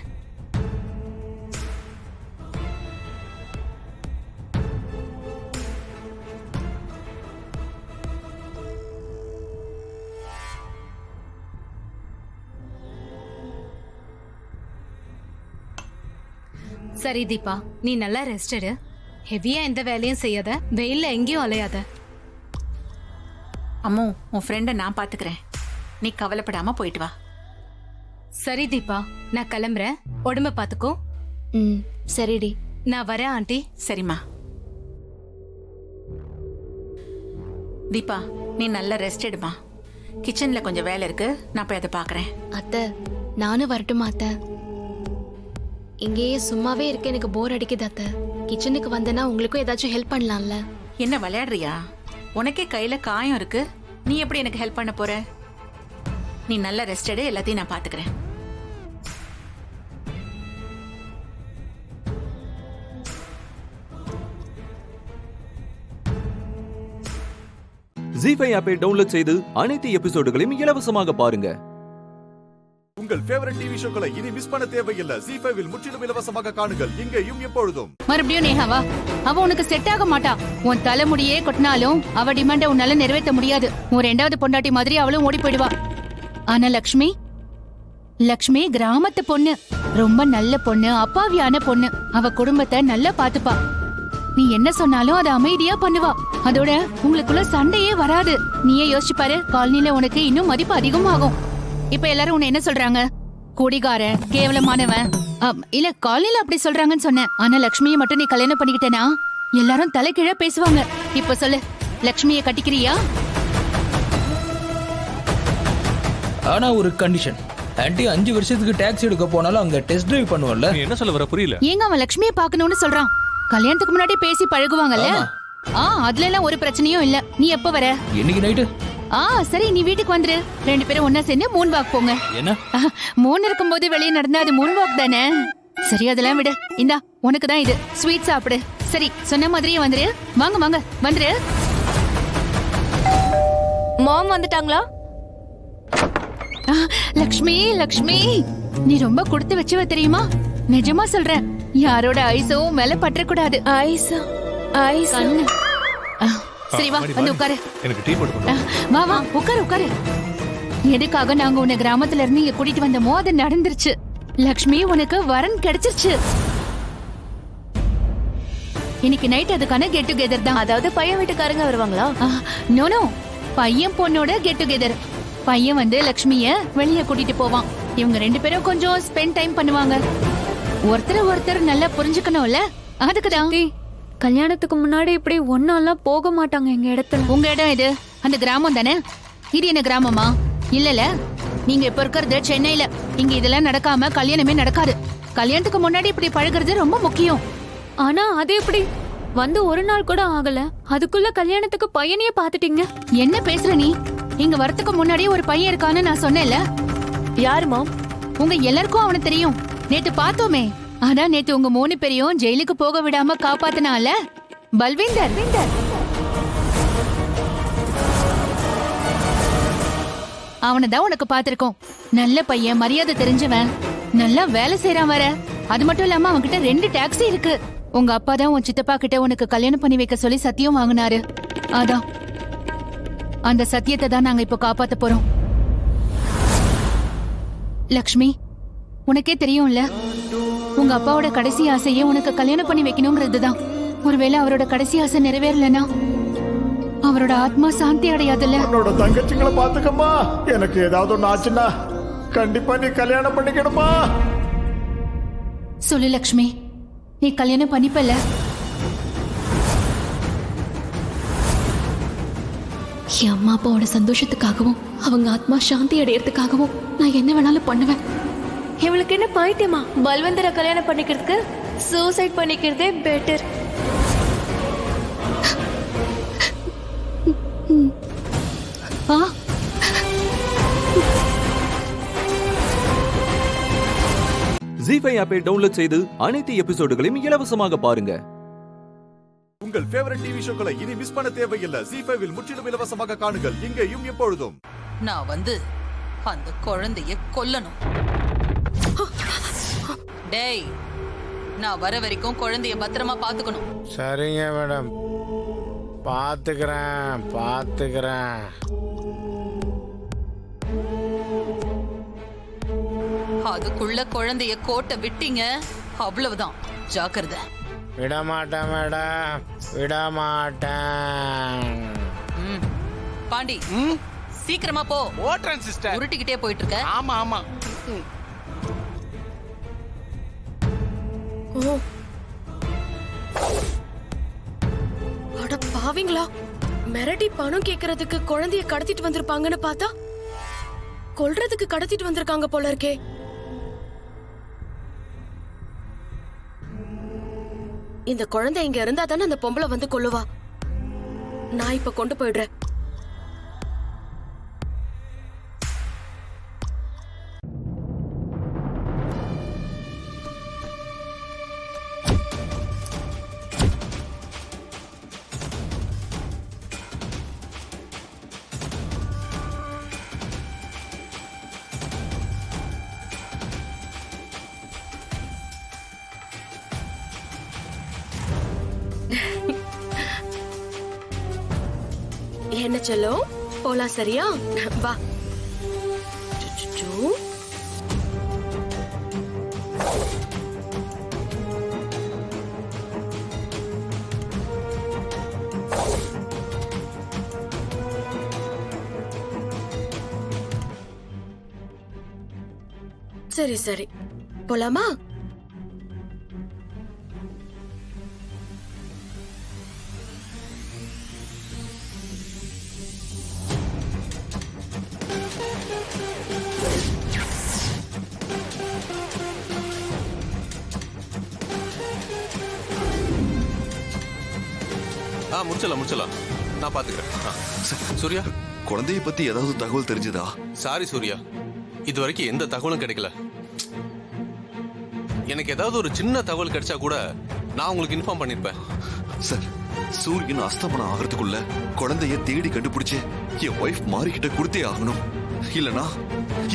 சரி தீபா, நீ நல்லா ரெஸ்ட் எடு. ஹெவியா எந்த வேலையும் செய்யாத, வெயில்ல எங்கேயும் அலையாத. அம்மு, உன் ஃப்ரெண்ட நான் பாத்துக்கிறேன், நீ கவலைப்படாம போயிட்டு வா. சரி தீபா, நான் கிளம்புறேன். உடம்ப பாத்துக்கோ. சரிடி, நான் வரேன் ஆண்டி. சரிம்மா. தீபா, நீ நல்ல ரெஸ்ட் எடுமா. கிச்சன்ல கொஞ்சம் வேலை இருக்கு, நான் போய் அதை பாக்குறேன். அத்தை நானும் வரட்டுமா அத்தை? இங்கேயே சும்மாவே இருக்க எனக்கு போர் அடிக்குது அத்தை. கிச்சனுக்கு வந்தேன்னா உங்களுக்கும் ஏதாச்சும் ஹெல்ப் பண்ணலாம்ல. என்ன விளையாடுறியா? உனக்கே கையில காயம் இருக்கு, நீ எப்படி எனக்கு ஹெல்ப் பண்ண போற? நீ நல்ல ரெஸ்ட் எடு, எல்லாத்தையும் நான் பாத்துக்கிறேன். ஜீஃபை ஆப்பை டவுன்லோட் செய்து அனைத்து எபிசோடுகளையும் இலவசமாக பாருங்க. உங்கள் ஃபேவரட் டிவி ஷோக்களை இனி மிஸ் பண்ண தேவையில்லை. ஜீ5 இல் முற்றிலும் இலவசமாக காணுங்கள், இங்கேயும் எப்பொழுதும். மறுபடியும் நேஹாவா? அவ உனக்கு செட் ஆக மாட்டா. உன் தலைமுடியே கொட்டினாலும் அவ டிமாண்ட உன்னால நிறைவேற்ற முடியாது. உன் ரெண்டாவது பொண்டாட்டி மாதிரி அவளும் ஓடி போயிடுவா. ஆனா லக்ஷ்மி லக்ஷ்மி கிராமத்து பொண்ணு, ரொம்ப நல்ல பொண்ணு, அப்பாவியான பொண்ணு. அவ குடும்பத்தை நல்லா பாத்துப்பா. நீ என்ன சொன்னாலும் அதை அமைதியா பண்ணுவா. அதோட உங்களுக்குள்ள சண்டையே வராது. நீயே யோசிச்சு பாரு, காலனில உனக்கு இன்னும் மதிப்பு அதிகமாகும். இப்ப எல்லாரும் உன்னை என்ன சொல்றாங்க? குடிகாரன், கேவலமானவன். இல்ல, காலனில அப்படி சொல்றாங்கன்னு சொன்னேன். ஆனா லக்ஷ்மியை மட்டும் நீ கல்யாணம் பண்ணிக்கிட்டேனா எல்லாரும் தலைகீழ பேசுவாங்க. இப்ப சொல்லு, லக்ஷ்மியை கட்டிக்கிறியா? ஆனா ஒரு கண்டிஷன். ஆன்ட்டி 5 வருஷத்துக்கு டாக்ஸி எடுக்க போனாலும் அங்க டெஸ்ட் டிரைவ் பண்ணுவல்ல. என்ன சொல்ல வர புரியல. ஏங்க அவன் லக்ஷ்மியை பார்க்கணும்னு சொல்றான். கல்யாணத்துக்கு முன்னாடி பேசி பழகுவாங்கல்ல. அதுல எல்லாம் ஒரு பிரச்சனையும் இல்ல. நீ எப்ப வர? இன்னைக்கு நைட்டு. சரி, நீ வீட்டுக்கு வந்துரு. 2 பேரும் ஒன்னா சேர்ந்து மூன் வாக் போங்க. என்ன? மூன் இருக்கும்போது வெளியே நடந்தா அது மூன் வாக் தானே. சரி, அதெல்லாம் விடு. இந்தா உனக்கு தான் இது. ஸ்வீட் சாப்பிடு. சரி, சொன்ன மாதிரியே வந்துரு. வாங்க வாங்க, வந்துரு. மாம் வந்துட்டாங்களா? லக்ஷ்மி லக்ஷ்மி, நீ ரொம்ப கொடுத்து வச்சுவ தெரியுமா? நிஜமா சொல்றேன், யாரோட ஐஸும் மேல பற்றக்கூடாது. ஐஸா? ஐஸ் கண்ணு. சரி வா, வந்து உட்காரு. எனக்கு டீ போட்டு கொண்டு வா. வா வா, உட்காரு உட்காரு. எதுக்காக நாங்க உன்னை கிராமத்துல இருந்து இங்க கூட்டிட்டு வந்தோமோ அது நடந்துருச்சு. லக்ஷ்மி, உனக்கு வரன் கிடைச்சிருச்சு. இன்னைக்கு நைட் அதுக்கான கெட் டுகெதர் தான். அதாவது பையன் வீட்டுக்காரங்க வருவாங்களா? நோ, பையன் பொண்ணோட கெட் டுகெதர். பையன் வந்து லக்ஷ்மிய வெளியே கூட்டிட்டு போவான். இவங்க 2 பேரும் கொஞ்சம் ஸ்பெண்ட் டைம் பண்ணுவாங்க. ஒருத்தர் நல்லா புரிஞ்சுக்கணும்ல, அதுக்குதான். கல்யாணத்துக்கு முன்னாடி இப்படி ஒன்னாலாம் போக மாட்டாங்க எங்க இடத்துல. உங்க இடம் இது அந்த கிராமம் தானே? இது என்ன கிராமமா? இல்லல, நீங்க இப்ப இருக்கிறது சென்னையில. இங்க இதெல்லாம் நடக்காம கல்யாணமே நடக்காது. கல்யாணத்துக்கு முன்னாடி இப்படி பழகுறது ரொம்ப முக்கியம். ஆனா அது எப்படி? வந்து ஒரு நாள் கூட ஆகல, அதுக்குள்ள கல்யாணத்துக்கு பையனையே பாத்துட்டீங்க. என்ன பேசுற நீ? இங்க வரத்துக்கு முன்னாடி ஒரு பையன் இருக்கான்னு நான் சொன்னேன்ல. யாரு மாம்? உங்க எல்லாருக்கும் அவனை தெரியும். நேத்து பார்த்தோமே. ஆனா நேத்து உங்க 3 பேரையும் ஜெயிலுக்கு போக விடாம காப்பாத்தினால பல்வேந்தர். அவனதான் உனக்கு பாத்திருக்கோம். நல்ல பையன், மரியாதை தெரிஞ்சவன், நல்லா வேலை செய்யறான் வர. அது மட்டும் இல்லாம அவன்கிட்ட 2 டாக்ஸி இருக்கு. உங்க அப்பா தான் உன் சித்தப்பா கிட்ட உனக்கு கல்யாணம் பண்ணி வைக்க சொல்லி சத்தியம் வாங்கினாரு. அதான் அந்த சத்தியத்தை தான் நாங்க இப்ப காப்பாத்த போறோம். லக்ஷ்மி, உனக்கே தெரியும்ல, உங்க அப்பாவோட கடைசி ஆசையே உனக்கு கல்யாணம் பண்ணி வைக்கணுங்கிறது தான். ஒருவேளை அவரோட கடைசி ஆசை நிறைவேறலனா அவரோட ஆத்மா சாந்தி அடையாதுல்ல. என்னோட தங்கச்சிங்களை பாத்துக்கம்மா. எனக்கு ஏதாவது ஒண்ணு ஆச்சுன்னா கண்டிப்பா நீ கல்யாணம் பண்ணிக்கணுமா? சொல்லு லக்ஷ்மி, நீ கல்யாணம் பண்ணிப்பல? என் அம்மா அப்பாவோட சந்தோஷத்துக்காகவும் அவங்க ஆத்மா சாந்தி அடையறதுக்காகவும் நான் என்ன வேணாலும் பண்ணுவேன். இவளுக்கு என்ன பைத்தியமா? பல்வந்தரை கல்யாணம் பண்ணிக்கிறதுக்கு சூசைட் பண்ணிக்கிறதே பெட்டர். ஜீஃபை ஆப்பை டவுன்லோட் செய்து அனைத்து எபிசோடுகளையும் இலவசமாக பாருங்க. உங்கள் ஃபேவரட் டிவி ஷோக்களை இனி மிஸ் பண்ண தேவையில்லை. ஜீஃபைவில் முற்றிலும் இலவசமாக காணுங்கள், இங்கேயும் எப்பொழுதும். நான் வந்து அந்த குழந்தைய கொல்லணும். டேய், நான் வர வரைக்கும் குழந்தைய பத்திரமா பாத்துக்கணும். சரிங்க மேடம், பாத்துக்கிறேன். அதுக்குள்ள குழந்தைய கோட்டை விட்டீங்க, அவ்வளவுதான். ஜாக்கிரதை. விடமாட்டேன் மேடம், விடமாட்டேன். பாண்டி, சீக்கிரமா போ. ஓட்றேன் சிஸ்டர். உருட்டிக்கிட்டே போயிட்டு இருக்க. ஆமா ஆமா. அட பாவிங்களா, மிரட்டி பணம் கேக்குறதுக்கு குழந்தைய கடத்திட்டு வந்திருப்பாங்கன்னு பார்த்தா கொல்றதுக்கு கடத்திட்டு வந்திருக்காங்க போல இருக்கே. இந்த குழந்தை இங்க இருந்தா தானே அந்த பொம்பளை வந்து கொல்லுவா. நான் இப்ப கொண்டு போயிடுறேன். என்ன செல்லும், போலாம் சரியா? வா. சரி சரி, போலாமா? முடிச்சலாம். நான் பாத்துக்கிறேன். சூர்யா, குழந்தையை பத்தி ஏதாவது தகவல் தெரிஞ்சதா? சாரி சூர்யா, இது வரைக்கும் எந்த தகவலும் கிடைக்கல. எனக்கு ஏதாவது ஒரு சின்ன தகவல் கிடைச்சா கூட நான் உங்களுக்கு இன்ஃபார்ம் பண்ணிருப்பேன். சார், சூரியன் அஸ்தமனம் ஆகிறதுக்குள்ள குழந்தைய தேடி கண்டுபிடிச்சு என் ஒய்ஃப் மாறிக்கிட்ட கொடுத்தே ஆகணும். இல்லனா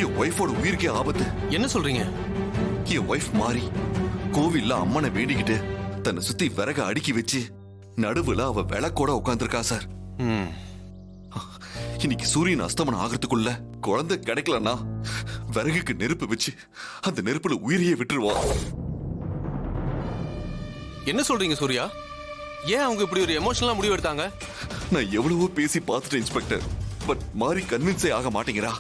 என் ஒய்ஃபோட உயிருக்கே ஆபத்து. என்ன சொல்றீங்க? என் ஒய்ஃப் மாறி கோவில்ல அம்மனை வேண்டிக்கிட்டு தன்னை சுத்தி விறக அடுக்கி வச்சு நடுவுல அவ விளக்கோட உட்கார்ந்துருக்கா சார். இன்னைக்கு சூரியன் அஸ்தமனம் ஆகிறதுக்குள்ள குழந்தை கிடைக்கலன்னா விறகுக்கு நெருப்பு வச்சு அந்த நெருப்புல உயிரையே விட்டுருவா. என்ன சொல்றீங்க சூர்யா? ஏன் அவங்க இப்படி ஒரு எமோஷனலா முடிவு எடுத்தாங்க? நான் எவ்வளவோ பேசி பார்த்துட்டேன் இன்ஸ்பெக்டர், பட் மாறி கன்வின்ஸே ஆக மாட்டேங்கிறா.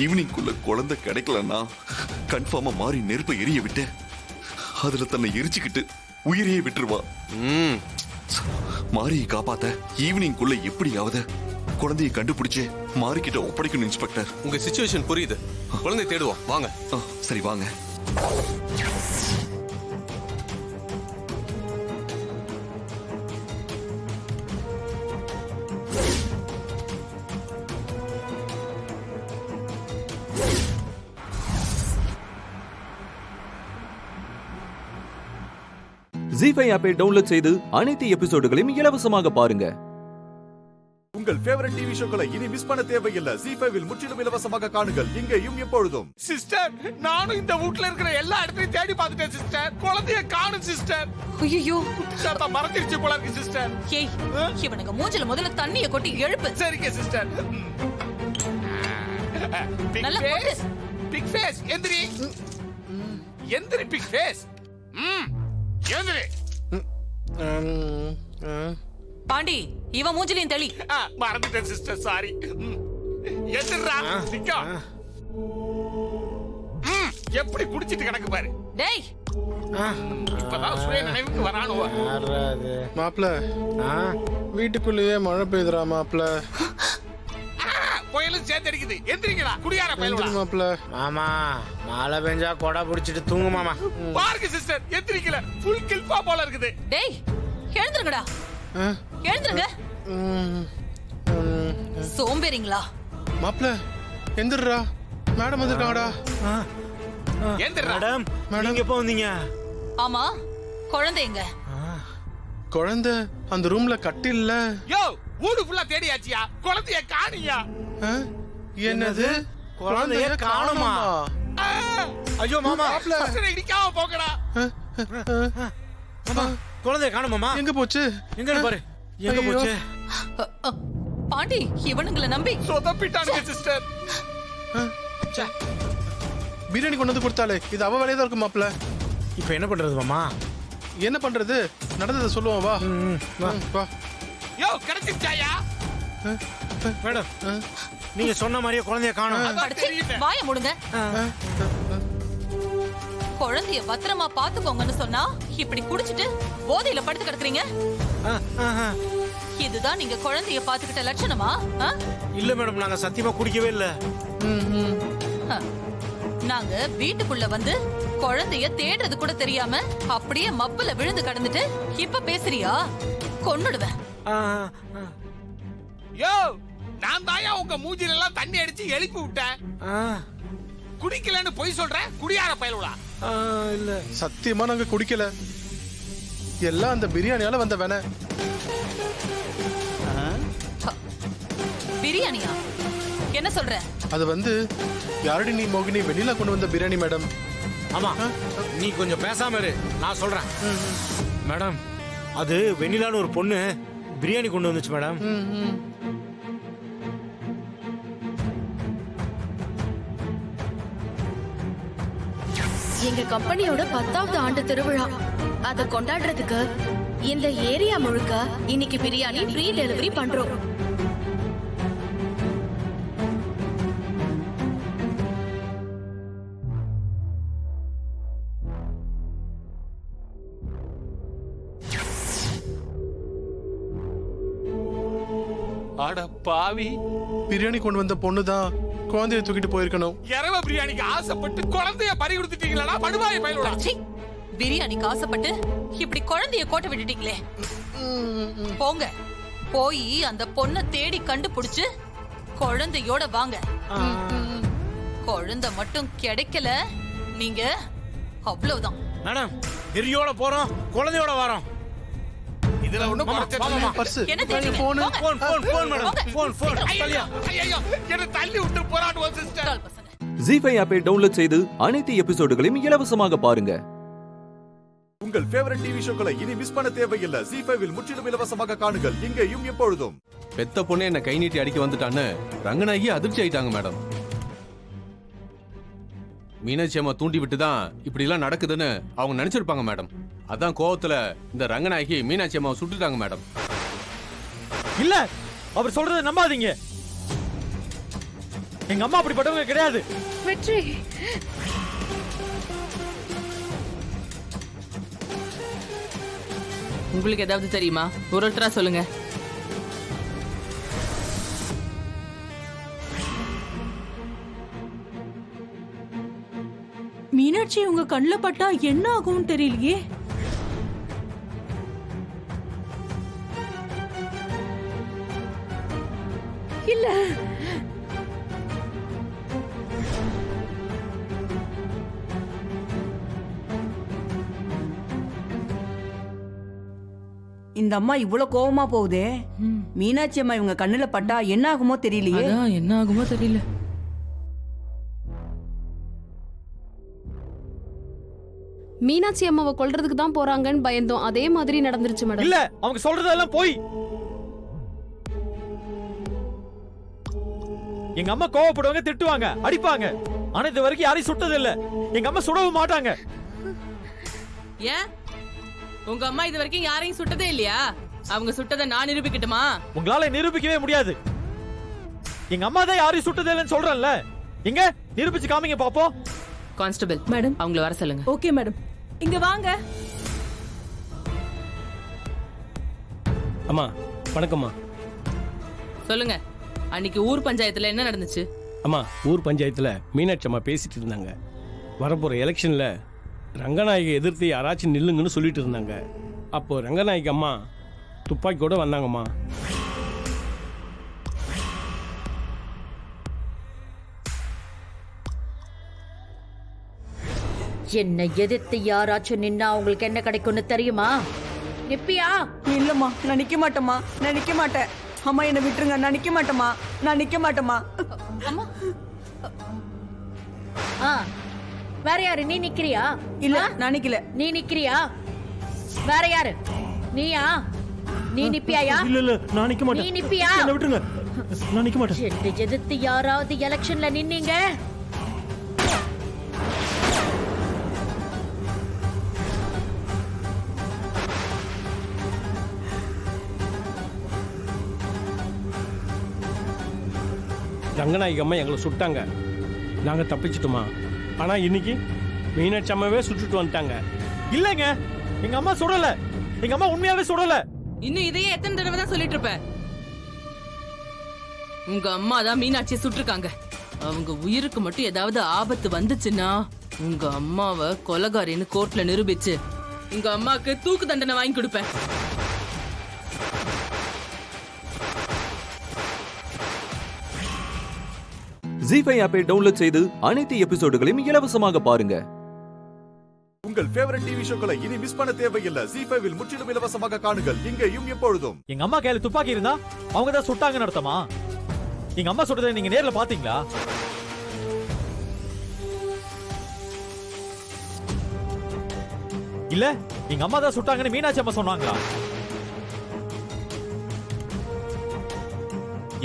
ஈவினிங்குள்ள குழந்தை கிடைக்கலன்னா கன்ஃபார்மா மாறி நெருப்பை எரிய விட்டு அதுல தன்னை எரிச்சுக்கிட்டு உயிரையே விட்டுருவா. மாரியை காப்பாத்த ஈவினிங்குள்ள எப்படியாவது குழந்தையை கண்டுபிடிச்சு மாறிக்கிட்ட ஒப்படைக்கணும் இன்ஸ்பெக்டர். உங்க சிச்சுவேஷன் புரியுது. குழந்தை தேடுவோம், வாங்க. சரி வாங்க. ஜீ5 ஆப்பை டவுன்லோட் செய்து அனைத்து எபிசோடுகளையும் இலவசமாக பாருங்க. உங்கள் ஃபேவரட் டிவி ஷோக்களை இனி மிஸ் பண்ண தேவையில்லை. ஜீ5 இல் முற்றிலும் இலவசமாக காணுங்கள். இங்கேயும் எப்பொழுதும். சிஸ்டர், நானும் இந்த வீட்ல இருக்கிற எல்லா இடத்தையும் தேடி பார்த்துட்டேன் சிஸ்டர். குழந்தைய காணும் சிஸ்டர். ஐயோ, சாத்தா மறந்துருச்சு போல இருக்கு சிஸ்டர். ஏய், இவனுக்கு மூஞ்சில முதல்ல தண்ணிய கொட்டி எழுப்பு. சரிங்க சிஸ்டர். நல்ல ஃபேஸ், பிக் ஃபேஸ், எந்திரி. எந்திரி பிக் ஃபேஸ். எந்திரி. பாண்டி, இவன் மூஞ்சிலையும் தெளி. மறந்துட்டேன் சிஸ்டர், சாரி. எந்திரா, நிக்கா. எப்படி குடிச்சிட்டு கிடக்கு பாரு. டேய், இப்பதான் சுய நினைவுக்கு வரானோ. மாப்ள, வீட்டுக்குள்ளேயே மழை பெய்யுதுரா மாப்ள. புயலும் சேர்ந்து அடிக்குது. எந்திரிங்களா குடியார பயலுடா. மாப்ள, மாமா மழை பெஞ்சா கொடை பிடிச்சிட்டு தூங்கு மாமா. பாருங்க சிஸ்டர், எந்திரிக்கல. ஃபுல் கில்பா போல இருக்குது. டேய், எழுந்திருங்கடா. எழுந்திருங்க. சோம்பேறிங்களா? மாப்ள, எந்திரா. மேடம் வந்திருக்காங்கடா. எந்திரா. மேடம் நீங்க எப்போ வந்தீங்க? ஆமா, குழந்தை எங்க? குழந்தை அந்த ரூம்ல கட்டில்ல. யோ, ஊடு ஃபுல்லா தேடியாச்சியா, குழந்தைய காணியா? என்னது? குழந்தைய காணுமா? ஐயோ மாமா, இடிக்காம போங்கடா. மாமா, குழந்தைய காணுமாமா? எங்க போச்சு? எங்க பாரு. எங்க போச்சு? பாண்டி, இவனுங்களை நம்பி சொதப்பிட்டானுங்க சிஸ்டர். பிரியாணி கொண்டு வந்து கொடுத்தாலே, இது அவ வேலையா தான் இருக்கு மாப்ள. இப்போ என்ன பண்றது மாமா? என்ன பண்றது? நடந்ததை சொல்லுவோம் வா. வா. யோ, கிடைச்சிட்டாயா? மேடம், நீங்க சொன்ன மாதிரியே குழந்தைய காணோம். வாய மூடுங்க. குழந்தைய பத்திரமா பாத்துக்கோங்கன்னு சொன்னா இப்படி குடிச்சிட்டு போதையில படுத்து கிடக்குறீங்க. இதுதான் நீங்க குழந்தைய பாத்துக்கிட்ட லட்சணமா? இல்ல மேடம், நாங்க சத்தியமா குடிக்கவே இல்ல. நாங்க வீட்டுக்குள்ள வந்து குழந்தைய தேடுறது கூட தெரியாம அப்படியே மப்புல விழுந்து கடந்துட்டு இப்ப பேசுறியா? கொன்னுடுவேன். யோ, நான் தாயா உங்க மூஞ்சில எல்லாம் தண்ணி அடிச்சு எழுப்பி விட்டேன். குடிக்கலன்னு பொய் சொல்றேன், குடியார பயலுடா. இல்ல, சத்தியமா நாங்க குடிக்கல. எல்லாம் அந்த பிரியாணியால வந்த வேண. பிரியாணியா? என்ன சொல்ற? அது வந்து யாரடி நீ மோகினி வெண்ணிலா கொண்டு வந்த பிரியாணி மேடம். ஆமா, நீ கொஞ்சம் பேசாம இரு, நான் சொல்றேன். மேடம், அது வெண்ணிலான்னு ஒரு பொண்ணு பிரியாணி கொண்டு வந்துச்சு மேடம். எங்க கம்பெனியோட 10வது ஆண்டு திருவிழா, அதை கொண்டாடுறதுக்கு இந்த ஏரியா முழுக்க இன்னைக்கு பிரியாணி ஃப்ரீ டெலிவரி பண்றோம். அட பாவி, பிரியாணி கொண்டு வந்த பொண்ணுதான் குழந்தைய தூக்கிட்டு போயிருக்கணும். இரவ பிரியாணிக்கு ஆசைப்பட்டு குழந்தைய பறி கொடுத்துட்டீங்களா படுவாய பயலுடா. பிரியாணிக்கு ஆசைப்பட்டு இப்படி குழந்தைய கோட்டை விட்டுட்டீங்களே. போங்க, போய் அந்த பொண்ணை தேடி கண்டுபிடிச்சு குழந்தையோட வாங்க. குழந்தை மட்டும் கிடைக்கல, நீங்க அவ்வளவுதான். மேடம், எரியோட போறோம், குழந்தையோட வரோம். இதுல ஒண்ணு என்ன தெரியுங்க? என்ன தள்ளி விட்டு போராடுவோம் சிஸ்டர். ஜீ5 ஆப்பை டவுன்லோட் செய்து அனைத்து எபிசோடுகளையும் இலவசமாக பாருங்க. உங்கள் ஃபேவரட் டிவி ஷோக்களை இனி மிஸ் பண்ண தேவையில்லை. ஜீ5 இல் முற்றிலும் இலவசமாக காணுங்கள். இங்கேயும் எப்பொழுதும். பெத்த பொண்ணே என்ன கை நீட்டி அடிக்க வந்துட்டான்னு ரங்கநாயகி அதிர்ச்சி ஆயிட்டாங்க மேடம். மீனாட்சி அம்மா தூண்டி விட்டு தான் இப்படி எல்லாம் நடக்குதுன்னு அவங்க நினைச்சிருப்பாங்க மேடம். அதான் கோவத்துல இந்த ரங்கநாயகி மீனாட்சி அம்மாவை சுட்டுட்டாங்க மேடம். இல்ல, அவர் சொல்றதை நம்பாதீங்க. எங்க அம்மா அப்படிப்பட்டவங்க கிடையாது. வெற்றி, உங்களுக்கு ஏதாவது தெரியுமா? ஒருத்தரா சொல்லுங்க. மீனாட்சி உங்க கண்ணுல பட்டா என்ன ஆகும் தெரியலையே. இல்ல, இந்த அம்மா இவ்வளவு கோவமா போகுதே. மீனாட்சி அம்மா இவங்க கண்ணுல பட்டா என்ன ஆகுமோ தெரியலையே. என்ன ஆகுமோ தெரியல. மீனாட்சி அம்மாவை கொல்றதுக்கு தான் போறாங்கன்னு பயந்தோம். அதே மாதிரி நடந்துருச்சு மேடம். இல்ல, அவங்க சொல்றதெல்லாம் போய். எங்க அம்மா கோவப்படுவாங்க, திட்டுவாங்க, அடிப்பாங்க. ஆனா இது வரைக்கும் யாரையும் சுட்டது இல்ல. எங்க அம்மா சுடவும் மாட்டாங்க. ஏன் உங்க அம்மா இது வரைக்கும் யாரையும் சுட்டதே இல்லையா? அவங்க சுட்டதை நான் நிரூபிக்கட்டுமா? உங்களால நிரூபிக்கவே முடியாது. எங்க அம்மா தான் யாரையும் சுட்டதே இல்லைன்னு சொல்றேன்ல. எங்க நிரூபிச்சு காமிங்க பாப்போம். கான்ஸ்டபிள் மேடம், அவங்கள வர சொல்லுங்க. ஓகே மேடம், இங்க வாங்க. அம்மா வணக்கம்மா. சொல்லுங்க, அன்னைக்கு ஊர் பஞ்சாயத்துல என்ன நடந்துச்சு? அம்மா, ஊர் பஞ்சாயத்துல மீனாட்சி அம்மா பேசிட்டு இருந்தாங்க. வரப்போற எலெக்ஷன்ல ரங்கநாயகி எதிர்த்து யாராச்சும் நில்லுங்கன்னு சொல்லிட்டு இருந்தாங்க. அப்போ ரங்கநாயகி அம்மா துப்பாக்கியோட வந்தாங்கம்மா. என்னை எதிர்த்து யாராச்சும் நின்னா உங்களுக்கு என்ன கிடைக்கும்னு தெரியுமா? நிப்பியா? இல்லம்மா, நான் நிக்க மாட்டேம்மா. நான் நிக்க மாட்டேன். அம்மா என்ன விட்டுருங்க. நான் நிக்க மாட்டேம்மா. நான் நிக்க மாட்டேம்மா. வேற யாரு? நீ நிக்கிறியா? இல்ல, நான் நிக்கல. நீ நிக்கிறியா? வேற யாரு? நீயா? நீ நிப்பியாயா? இல்ல இல்ல, நான் நிக்க நீ மாட்டேன். நிப்பியா? என்ன விட்டுருங்க, நான் நிக்க மாட்டேன். என்னை எதிர்த்து யாராவது எலெக்ஷன்ல நின்னீங்க, ரங்கநாயகி அம்மா எங்களை சுட்டாங்க, நாங்க தப்பிச்சிட்டோமா. ஆனா இன்னைக்கு மீனாட்சி அம்மாவே சுட்டுட்டு வந்துட்டாங்க. இல்லங்க, எங்க அம்மா சுடல. எங்க அம்மா உண்மையாவே சுடல. இன்னும் இதையே எத்தனை தடவை தான் சொல்லிட்டு இருப்ப? உங்க அம்மா தான் மீனாட்சியை சுட்டிருக்காங்க. அவங்க உயிருக்கு மட்டும் ஏதாவது ஆபத்து வந்துச்சுன்னா உங்க அம்மாவை கொலைகாரின்னு கோர்ட்ல நிரூபிச்சு உங்க அம்மாக்கு தூக்கு தண்டனை வாங்கி கொடுப்பேன். ஜீஃபை ஆப்பை டவுன்லோட் செய்து அனைத்து எபிசோடுகளையும் இலவசமாக பாருங்க. உங்கள் ஃபேவரட் டிவி ஷோக்களை இனி மிஸ் பண்ண தேவையில்லை. ஜீ5 இல் முற்றிலும் இலவசமாக காணுங்கள். இங்கேயும் எப்பொழுதும். எங்க அம்மா கையில துப்பாக்கி இருந்தா அவங்க தான் சுட்டாங்கன்னு அர்த்தமா? எங்க அம்மா சுட்டதை நீங்க நேர்ல பாத்தீங்களா? இல்ல, எங்க அம்மா தான் சுட்டாங்கன்னு மீனாட்சி அம்மா சொன்னாங்களா?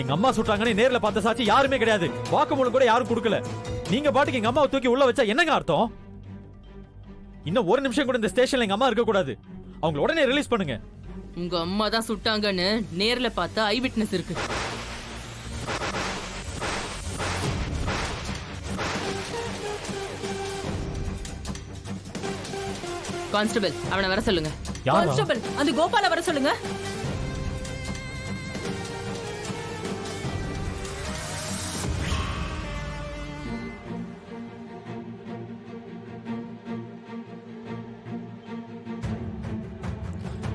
எங்க அம்மா சுட்டாங்கன்னு நேர்ல பார்த்த சாட்சி யாருமே கிடையாது. வாக்குமூலம் கூட யாரும் கொடுக்கல. நீங்க பாட்டுக்கு எங்க அம்மாவை தூக்கி உள்ள வச்சா என்னங்க அர்த்தம்? இன்னும் ஒரு நிமிஷம் கூட இந்த ஸ்டேஷன்ல எங்க அம்மா இருக்க கூடாது. அவங்கள உடனே ரிலீஸ் பண்ணுங்க. உங்க அம்மா தான் சுட்டாங்கன்னு நேர்ல பார்த்த ஐ விட்னஸ் இருக்கு. கான்ஸ்டபிள், அவனை வர சொல்லுங்க. கான்ஸ்டபிள், அந்த கோபால வர சொல்லுங்க.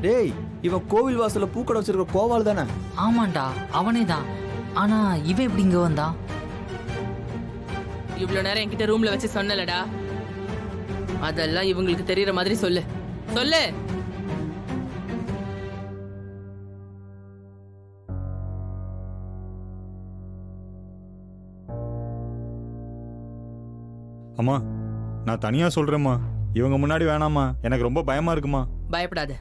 டேய், இவன் கோவில் வாசல்ல பூக்கடை வச்சிருக்க கோவால் தானே? ஆமாண்டா, அவனே தான். ஆனா இவன் எப்படி இங்க வந்தா? இவ்வளவு நேரம் என்கிட்ட ரூம்ல வச்சு சொன்னலடா, அதெல்லாம் இவங்களுக்கு தெரியற மாதிரி சொல்லு. சொல்லு. அம்மா, நான் தனியா சொல்றேம்மா. இவங்க முன்னாடி வேணாமா, எனக்கு ரொம்ப பயமா இருக்குமா. பயப்படாத,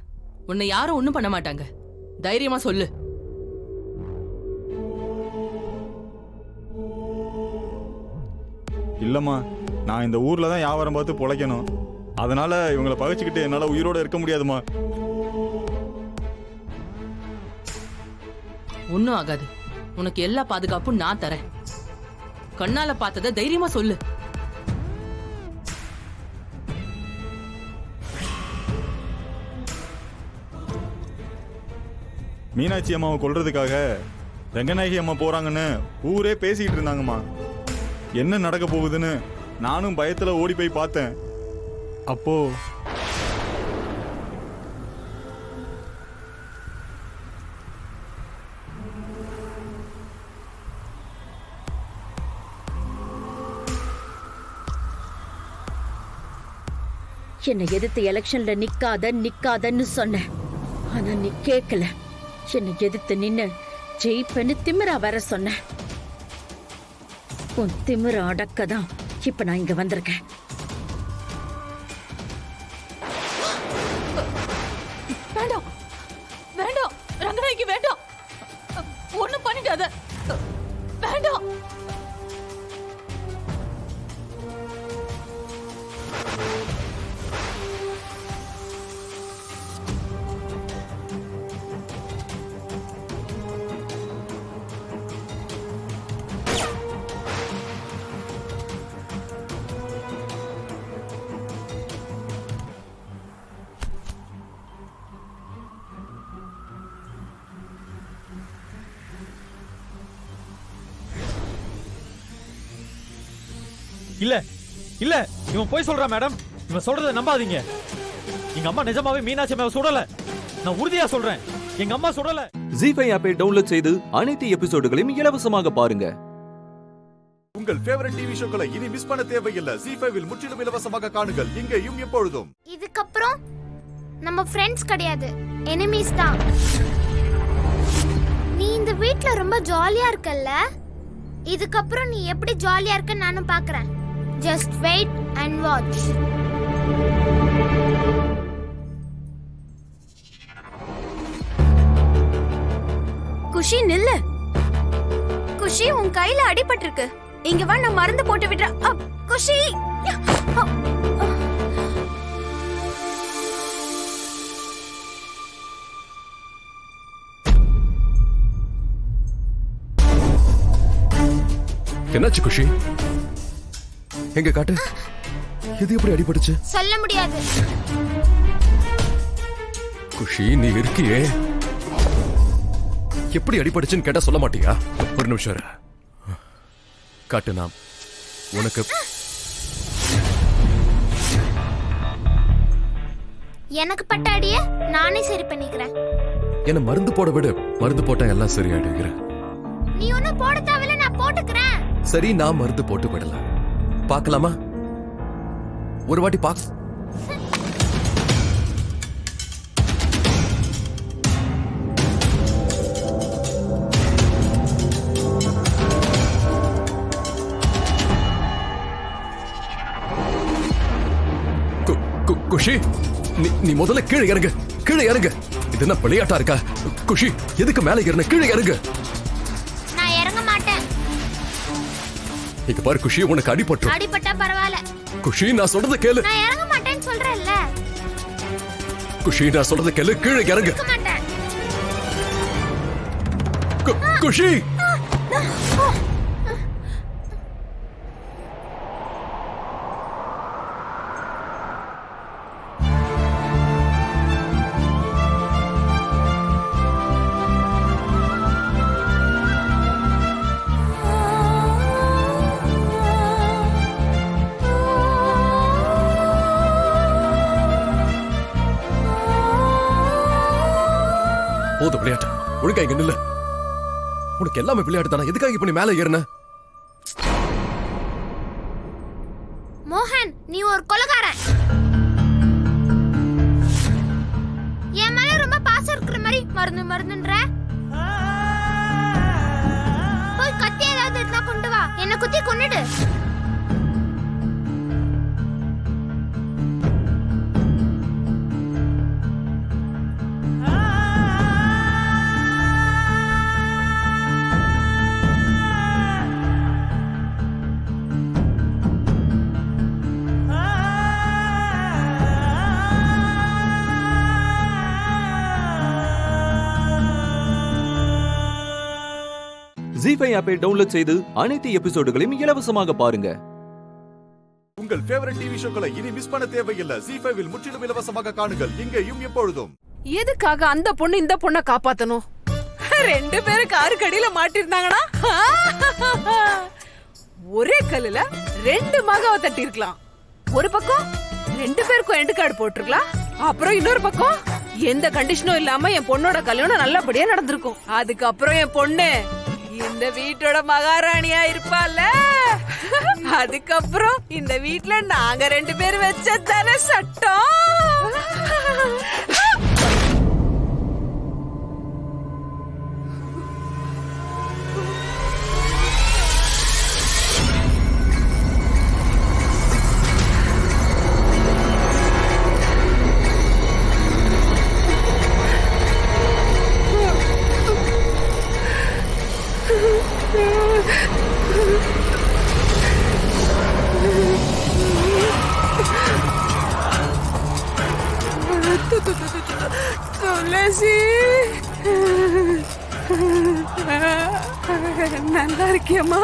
உன்னை யாரும் ஒண்ணும் பண்ண மாட்டாங்க. தைரியமா சொல்லு. இல்லம்மா, நான் இந்த ஊர்ல தான் வியாபாரம் பார்த்து பொழைக்கணும். அதனால இவங்களை பகைச்சுக்கிட்டு என்னால உயிரோட இருக்க முடியாதுமா. ஒண்ணும் ஆகாது. உனக்கு எல்லா பாதுகாப்பும் நான் தரேன். கண்ணால பார்த்தத தைரியமா சொல்லு. மீனாட்சி அம்மாவை கொல்றதுக்காக ரங்கநாயகி அம்மா போறாங்கன்னு ஊரே பேசிக்கிட்டு இருந்தாங்கம்மா. என்ன நடக்க போகுதுன்னு நானும் பயத்துல ஓடி போய் பார்த்தேன். அப்போ என்னை எதிர்த்து எலெக்ஷன்ல நிக்காதன்னு சொன்னேன். ஆனா நீ கேட்கல. என்னை எதிர்த்து நின்னு ஜெயிப்பேன்னு திமிரா வர சொன்ன. உன் திமிர அடக்கதான் இப்ப நான் இங்க வந்திருக்கேன். வேண்டாம் வேண்டாம் ரங்கநாயகி, வேண்டாம். ஒண்ணும் பண்ணிடாத. வேண்டாம். இல்ல இல்ல இவன் போய் சொல்றான் மேடம். இவன் சொல்றதை நம்பாதீங்க. எங்க அம்மா நிஜமாவே மீனாட்சி அம்மாவை சுடல. நான் உறுதியா சொல்றேன், எங்க அம்மா சுடல. ஜீ5 ஆப்பை டவுன்லோட் செய்து அனைத்து எபிசோடுகளையும் இலவசமாக பாருங்க. உங்கள் ஃபேவரட் டிவி ஷோக்களை இனி மிஸ் பண்ண தேவையில்லை. ஜீ5 முற்றிலும் இலவசமாக காணுங்கள், இங்கேயும் எப்பொழுதும். இதுக்கப்புறம் நம்ம ஃப்ரெண்ட்ஸ் கிடையாது, எனிமீஸ் தான். நீ இந்த வீட்ல ரொம்ப ஜாலியா இருக்கல்ல, இதுக்கப்புறம் நீ எப்படி ஜாலியா இருக்க நானும் பார்க்கறேன். Just wait and watch. Khushi நில்லு. குஷி உன் கையில அடிபட்டிருக்கு. இங்க வா, நான் மருந்து போட்டு விடுறேன். குஷி என்னாச்சு குஷி? எங்க காட்டு. இது எப்படி அடிபட்டுச்சு? சொல்ல முடியாது. குஷி நீ இருக்கியே, எப்படி அடிபட்டுச்சுன்னு கேட்டா சொல்ல மாட்டியா? ஒரு நிமிஷம் இரு. காட்டு, நான் உனக்கு எனக்கு பட்ட அடிய நானே சரி பண்ணிக்கிறேன். என்ன மருந்து போட விடு, மருந்து போட்டா எல்லாம் சரியாயிடுங்கிற. நீ ஒன்னும் போட தேவையில்ல, நான் போட்டுக்கிறேன். சரி, நான் மருந்து போட்டு விடலாம். பார்க்கலாமா? ஒரு வாட்டி பாக். குஷி, நீ முதல்ல கீழே இறங்கு. கீழே இறங்கு. இது என்ன விளையாட்டா இருக்கா? குஷி, எதுக்கு மேலே இறங்க? கீழே இறங்கு. நான் இறங்க மாட்டேன். இங்க பாரு குஷி, உனக்கு அடிபட்டு. அடிபட்டா பரவாயில்ல. குஷி, நான் சொல்றத கேளு. நான் இறங்க மாட்டேன்னு சொல்றேன்ல. குஷி, நான் சொல்றத கேளு. கீழே இறங்கு. இறங்க மாட்டேன். குஷி, போது விளையாட்டு. ஒழுங்கா இங்க நில்லு. உனக்கு எல்லாமே விளையாட்டு தானே? எதுக்காக இப்ப நீ மேல ஏறின? மோகன், நீ ஒரு கொலைகாரன். என் மேல ரொம்ப பாசம் இருக்கிற மாதிரி மருந்து மருந்துன்ற. போய் கத்தி ஏதாவது இருந்தா கொண்டு வா, என்ன குத்தி கொன்னுடு. ஜீ5 ஆப்பை டவுன்லோட் செய்து அனைத்து எபிசோடுகளையும் இலவசமாக பாருங்க. உங்கள் ஃபேவரட் டிவி ஷோக்களை இனி மிஸ் பண்ண தேவையில்லை. ஜீ5 முற்றிலும் இலவசமாக காணுங்கள், இங்கேயும் எப்பொழுதும். எதுக்காக அந்த பொண்ணு இந்த பொண்ணை காப்பாத்தணும்? ரெண்டு பேரும் காரு கடியில மாட்டிருந்தாங்கன்னா ஒரே கல்லுல ரெண்டு மகாவை தட்டி இருக்கலாம். ஒரு பக்கம் ரெண்டு பேருக்கும் எண்டு கார்டு போட்டிருக்கலாம். அப்புறம் இன்னொரு பக்கம் எந்த கண்டிஷனும் இல்லாம என் பொண்ணோட கல்யாணம் நல்லபடியா நடந்திருக்கும். அதுக்கப்புறம் என் பொண்ணு இந்த வீட்டோட மகாராணியா இருப்பால. அதுக்கப்புறம் இந்த வீட்ல நாங்க ரெண்டு பேரும் வச்ச தானே சட்டம். நல்லா இருக்கியம்மா?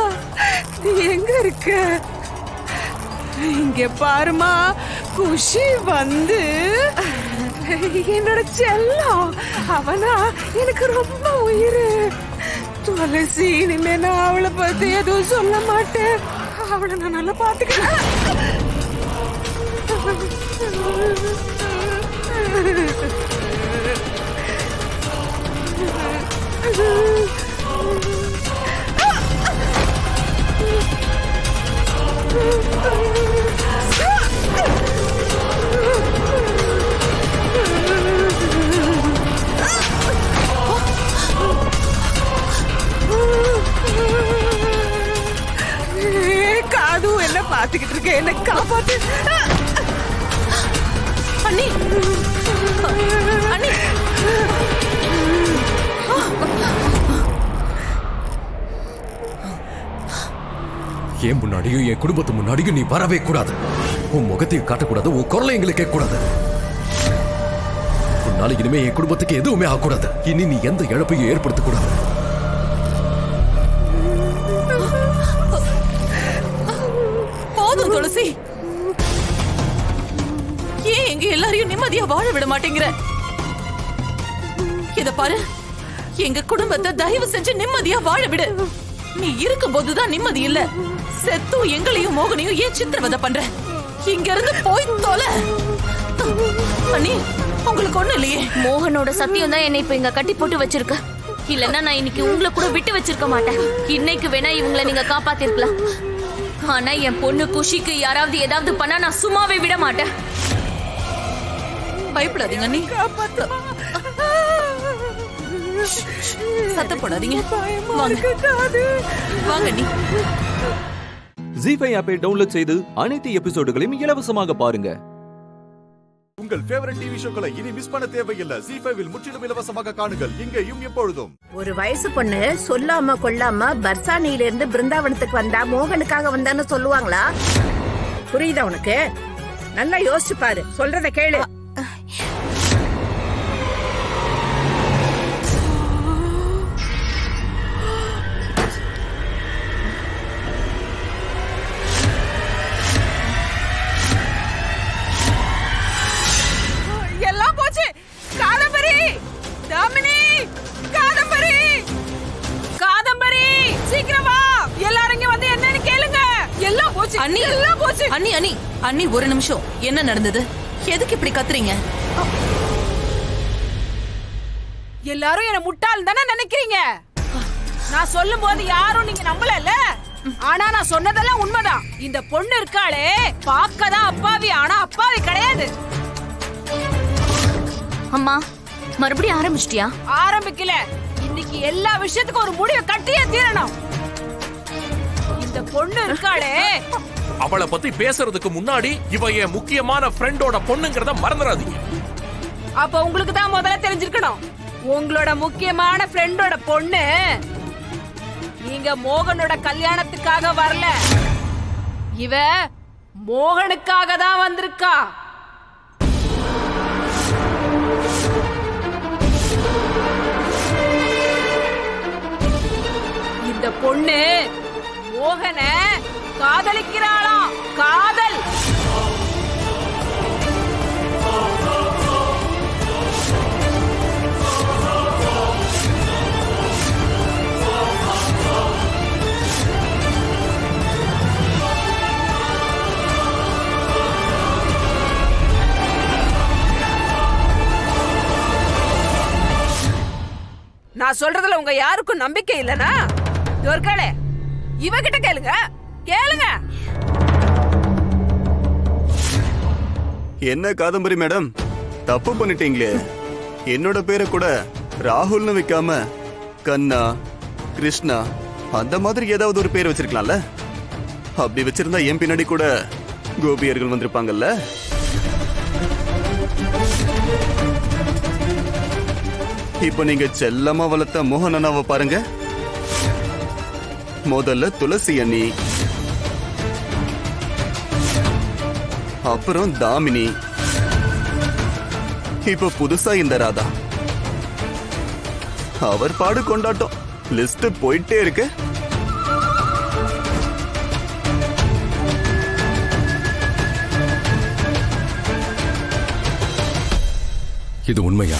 நீ எங்க இருக்க? இங்க பாருமா, குஷி வந்து என்னோட செல்லம். அவனா எனக்கு ரொம்ப உயிர். துளசி, இனிமே நான் அவளை பத்தி எதுவும் சொல்ல மாட்டேன். அவளை நான் நல்லா பாத்துக்கிறேன். காது என்ன பாத்துக்கிட்டு இருக்க? என்ன காப்பாத்து அண்ணி. அண்ணி, என் முன்னாடியும் என் குடும்பத்து முன்னாடியும் நீ வரவே கூடாது. உன் முகத்தையும் காட்டக்கூடாது, உன் குரலை எங்களுக்கு கேட்கக்கூடாது. உன்னால இனிமே என் குடும்பத்துக்கு எதுவுமே ஆகக்கூடாது. இனி நீ எந்த இழப்பையும் ஏற்படுத்தக்கூடாது. போதும் துளசி. ஏன் எங்க எல்லாரையும் நிம்மதியா வாழ விட மாட்டேங்கிற? இத பாரு, எங்க குடும்பத்தை தயவு செஞ்சு நிம்மதியா வாழ விடு. நீ இருக்கும் போதுதான் நிம்மதி இல்ல. செத்து எங்களையும் மோகனையும் ஏன் சித்திரவதை பண்ற? இங்க இருந்து போய் தொலை. அண்ணி, உங்களுக்கு ஒண்ணு இல்லையே? மோகனோட சத்தியம் தான் என்னை இப்ப இங்க கட்டி போட்டு வச்சிருக்க. இல்லன்னா நான் இன்னைக்கு உங்களை கூட விட்டு வச்சிருக்க மாட்டேன். இன்னைக்கு வேணா இவங்களை நீங்க காப்பாத்திருக்கலாம். ஆனா என் பொண்ணு குஷிக்கு யாராவது ஏதாவது பண்ணா நான் சும்மாவே விட மாட்டேன். பயப்படாதீங்க அண்ணி. சத்தம் போடாதீங்க. வாங்க அண்ணி. ஜீஃபை ஆப்பை டவுன்லோட் செய்து அனைத்து எபிசோடுகளையும் இலவசமாக பாருங்க. உங்கள் ஃபேவரட் டிவி ஷோக்களை இனி மிஸ் பண்ண தேவையில்லை. ஜீ5 முற்றிலும் இலவசமாக காணுங்கள், இங்கேயும் எப்பொழுதும். ஒரு வயசு பொண்ணு சொல்லாம கொள்ளாம பர்சானியில இருந்து பிருந்தாவனத்துக்கு வந்தா மோகனுக்காக வந்தான்னு சொல்லுவாங்களா? புரியுதா உனக்கு? நல்லா யோசிச்சு பாரு, சொல்றத கேளு. எல்லாம் போச்சு. காதம்பரி, தாமினி, காதம்பரி, காதம்பரி, சீக்கிரம் வா. எல்லாரும் இங்க வந்து என்னன்னு கேளுங்க. எல்லாம் போச்சு அண்ணி, எல்லாம் போச்சு. அண்ணி அண்ணி அண்ணி, ஒரு நிமிஷம். என்ன நடந்தது? எதுக்கு இப்படி கத்துறீங்க? எல்லாரும் என்ன முட்டாள் தானே நினைக்கிறீங்க? நான் சொல்லும் போது யாரும் நீங்க நம்பல. ஆனா நான் சொன்னதெல்லாம் உண்மைதான். இந்த பொண்ணு இருக்காளே, பாக்கதான் அப்பாவி, ஆனா அப்பாவி கிடையாது. அம்மா, மறுபடியும் ஆரம்பிச்சிட்டியா? ஆரம்பிக்கல. இன்னைக்கு எல்லா விஷயத்துக்கும் ஒரு முடிவை கட்டியே தீரணும். இந்த பொண்ணு இருக்காளே, அவளை பத்தி பேசுறதுக்கு முன்னாடி இவ என் முக்கியமான ஃப்ரெண்டோட பொண்ணுங்கிறத மறந்துடாதீங்க. அப்ப உங்களுக்கு தான் முதல்ல தெரிஞ்சிருக்கணும். உங்களோட முக்கியமான ஃப்ரெண்டோட பொண்ணு நீங்க மோகனோட கல்யாணத்துக்காக வரல. இவ மோகனுக்காக தான் வந்திருக்கா. இந்த பொண்ணு மோகன காதலிக்கிறாளாம். காதல். நான் சொல்றதுல உங்க யாருக்கும் நம்பிக்கை இல்லனா? துர்காளே, இவகிட்ட கேளுங்க, கேளுங்க. என்ன காதம்பரி மேடம், தப்பு பண்ணிட்டீங்களே. என்னோட பேரை கூட ராகுல்னு வைக்காம கண்ணா, கிருஷ்ணா அந்த மாதிரி ஏதாவது ஒரு பேர் வச்சிருக்கலாம்ல. அப்படி வச்சிருந்தா என் பின்னாடி கூட கோபியர்கள் வந்திருப்பாங்கல்ல. இப்ப நீங்க செல்லமா வளர்த்த மோகனனாவை பாருங்க. முதல்ல துளசி அண்ணி, அப்புறம் தாமினி, இப்ப புதுசா இந்த ராதா. அவர் பாடு கொண்டாட்டம். லிஸ்ட் போயிட்டே இருக்கு. இது உண்மையா?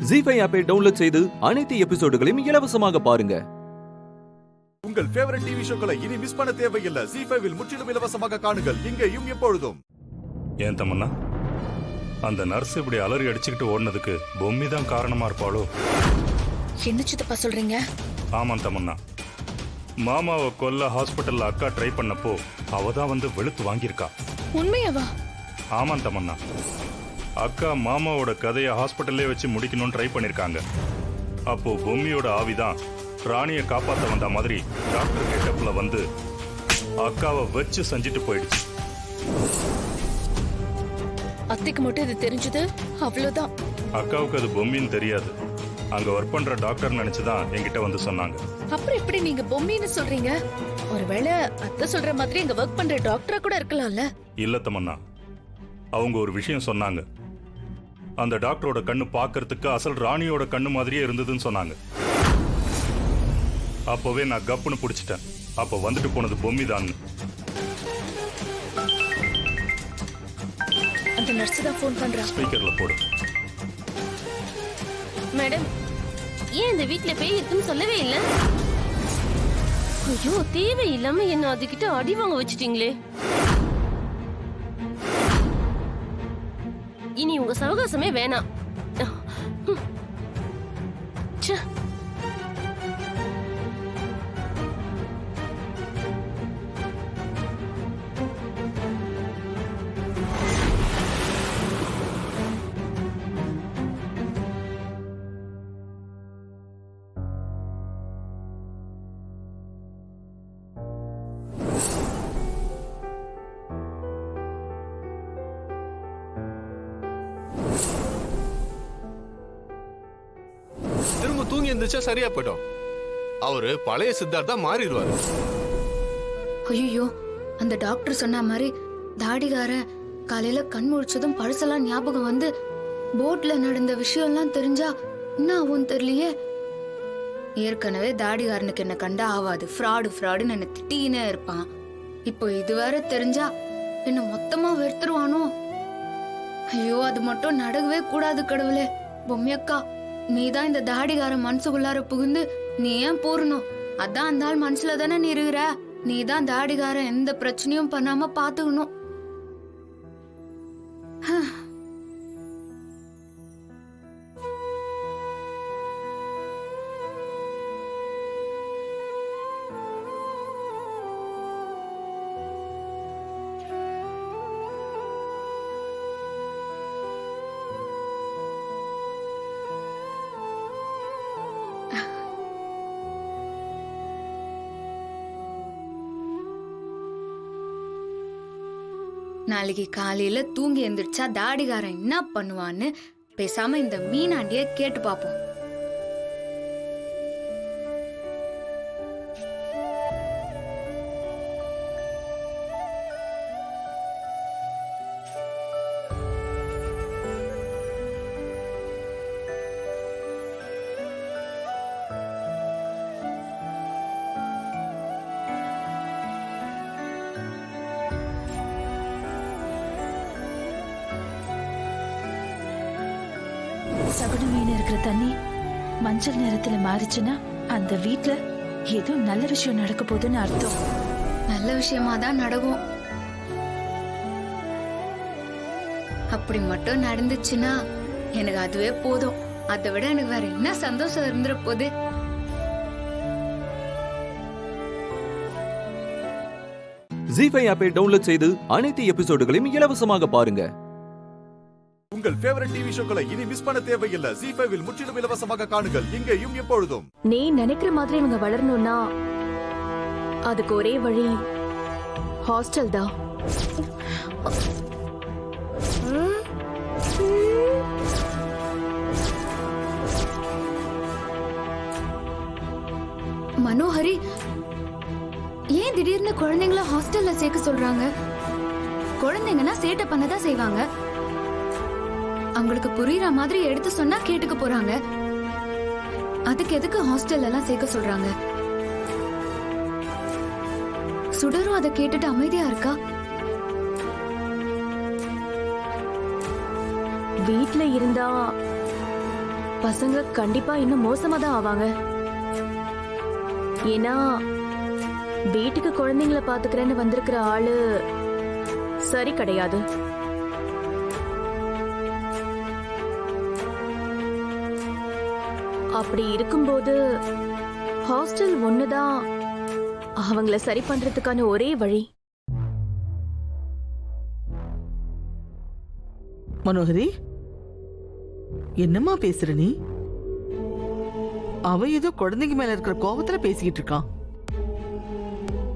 ஜீ5 ஆப்பை டவுன்லோட் செய்து அனைத்து எபிசோடுகளையும் இலவசமாக பாருங்க. உங்கள் ஃபேவரட் டிவி ஷோக்களை இனி மிஸ் பண்ண தேவையில்லை. ஜீ5 முற்றிலும் இலவசமாக காணுங்கள், இங்கேயும் எப்பொழுதும். ஏன் தமன்னா, அந்த நர்ஸ் இப்படி அலறி அடிச்சுக்கிட்டு ஓடினதுக்கு பொம்மி தான் காரணமா இருப்பாளோ? என்ன சித்தப்பா சொல்றீங்க? ஆமாம் தமன்னா, மாமாவை கொல்ல ஹாஸ்பிட்டல்ல அக்கா ட்ரை பண்ணப்போ அவ தான் வந்து வெளுத்து வாங்கியிருக்கா. உண்மையாவா? ஆமாம் தமன்னா, அக்கா மாமாவோட கதையை ஹாஸ்பிட்டல்லே வச்சு முடிக்கணும்னு ட்ரை பண்ணிருக்காங்க. அப்போ பொம்மியோட ஆவிதான் ராணியை காப்பாற்ற வந்த மாதிரி டாக்டர் கெட்டப்ல வந்து அக்காவை வச்சு செஞ்சுட்டு போயிடுச்சு. அத்தைக்கு மட்டும் இது தெரிஞ்சது அவ்வளவுதான். அக்காவுக்கு அது பொம்மின்னு தெரியாது. அங்க ஒர்க் பண்ற டாக்டர் நினைச்சுதான் என்கிட்ட வந்து சொன்னாங்க. அப்புறம் எப்படி நீங்க பொம்மின்னு சொல்றீங்க? ஒருவேளை அத்தை சொல்ற மாதிரி இங்க ஒர்க் பண்ற டாக்டரா கூட இருக்கலாம்ல? இல்ல தமன்னா, அவங்க ஒரு விஷயம் சொன்னாங்க. அந்த டாக்டரோட கண்ணு பார்க்கறதுக்கு அசல் ராணியோட கண்ணு மாதிரியே இருந்ததுன்னு சொன்னாங்க. அப்பவே நான் கப்புன்னு பிடிச்சிட்டேன். அப்ப வந்துட்டு போனது பொம்மி தான். அந்த நர்ஸ் தான் ஃபோன் பண்றா. ஸ்பீக்கர்ல போடு. மேடம், ஏன் இந்த வீட்ல பேய் இருக்குன்னு சொல்லவே இல்ல? ஐயோ, தேவையில்லாம என்ன அதுகிட்ட அடி வாங்க வச்சிட்டீங்களே. இனி உங்க சவகாசமே வேணாம். திரும்ப தூங்கி இருந்துச்சா சரியா போயிடும். அவரு பழைய சித்தார்த்தா மாறிடுவாரு. ஐயோ, அந்த டாக்டர் சொன்ன மாதிரி தாடிகாரன் காலையில கண் முழிச்சதும் பழசெல்லாம் ஞாபகம் வந்து போட்ல நடந்த விஷயம் எல்லாம் தெரிஞ்சா என்ன ஆகும் தெரியலையே. ஏற்கனவே தாடிகாரனுக்கு என்ன கண்டா ஆவாது, ஃப்ராடுன்னு என்ன திட்டினே இருப்பான். இப்போ இது வேற தெரிஞ்சா என்ன மொத்தமா வெறுத்துருவானோ. ஐயோ, அது மட்டும் நடக்கவே கூடாது கடவுளே. பொம்மியக்கா, நீதான் இந்த தாடிகாரன் மனசுக்குள்ளார புகுந்து நீ ஏன் பூரணும்? அதான் அந்த ஆள் மனசுல தானே நீ இருக்கிற. நீதான் தாடிகாரன் எந்த பிரச்சனையும் பண்ணாம பாத்துக்கணும். நாளைக்கு காலையில தூங்கி எந்திரிச்சா தாடிகாரன் என்ன பண்ணுவான்னு பேசாம இந்த மீனாண்டிய கேட்டு பாப்போம். சகுன மீன் இருக்கிற தண்ணி மஞ்சள் நிறத்துல மாறிச்சுன்னா அந்த வீட்ல ஏதோ நல்ல விஷயம் நடக்க போகுதுன்னு அர்த்தம். நல்ல விஷயமா தான் நடக்கும். அப்படி மட்டும் நடந்துச்சுன்னா எனக்கு அதுவே போதும். அதை விட எனக்கு வேற என்ன சந்தோஷம் இருந்துற போது. ஜீ5 ஆப்பை டவுன்லோட் செய்து அனைத்து எபிசோடுகளையும் இலவசமாக பாருங்க. உங்கள் ஃபேவரட் டிவி ஷோக்களை இனி மிஸ் பண்ண தேவையில்லை. ஜீ5 முற்றிலும் இலவசமாக காணுங்கள், இங்கேயும் எப்பொழுதும். நீ நினைக்கிற மாதிரி இவங்க வளரணும்னா அதுக்கு ஒரே வழி ஹாஸ்டல் தான். மனோஹரி, ஏன் திடீர்னு குழந்தைங்கள ஹாஸ்டல்ல சேர்க்க சொல்றாங்க? குழந்தைங்கன்னா சேட்டை பண்ணதான் செய்வாங்க. அவங்களுக்கு புரியுற மாதிரி எடுத்து சொன்னா கேட்டுக்க போறாங்க. அதுக்கு எதுக்கு ஹாஸ்டல் எல்லாம் சேர்க்க சொல்றாங்க? சுடரும் அதை கேட்டுட்டு அமைதியா இருக்கா. வீட்ல இருந்தா பசங்க கண்டிப்பா இன்னும் மோசமா தான் ஆவாங்க. ஏன்னா வீட்டுக்கு குழந்தைங்கள பாத்துக்கிறேன்னு வந்திருக்கிற ஆளு சரி கிடையாது. அப்படி இருக்கும்போது ஹாஸ்டல் ஒண்ணுதான் அவங்கள சரி பண்றதுக்கான ஒரே வழி. மனோகரி, என்னம்மா பேசுற நீ? அவ ஏதோ குழந்தைங்க மேல இருக்கிற கோபத்துல பேசிக்கிட்டு இருக்கான்.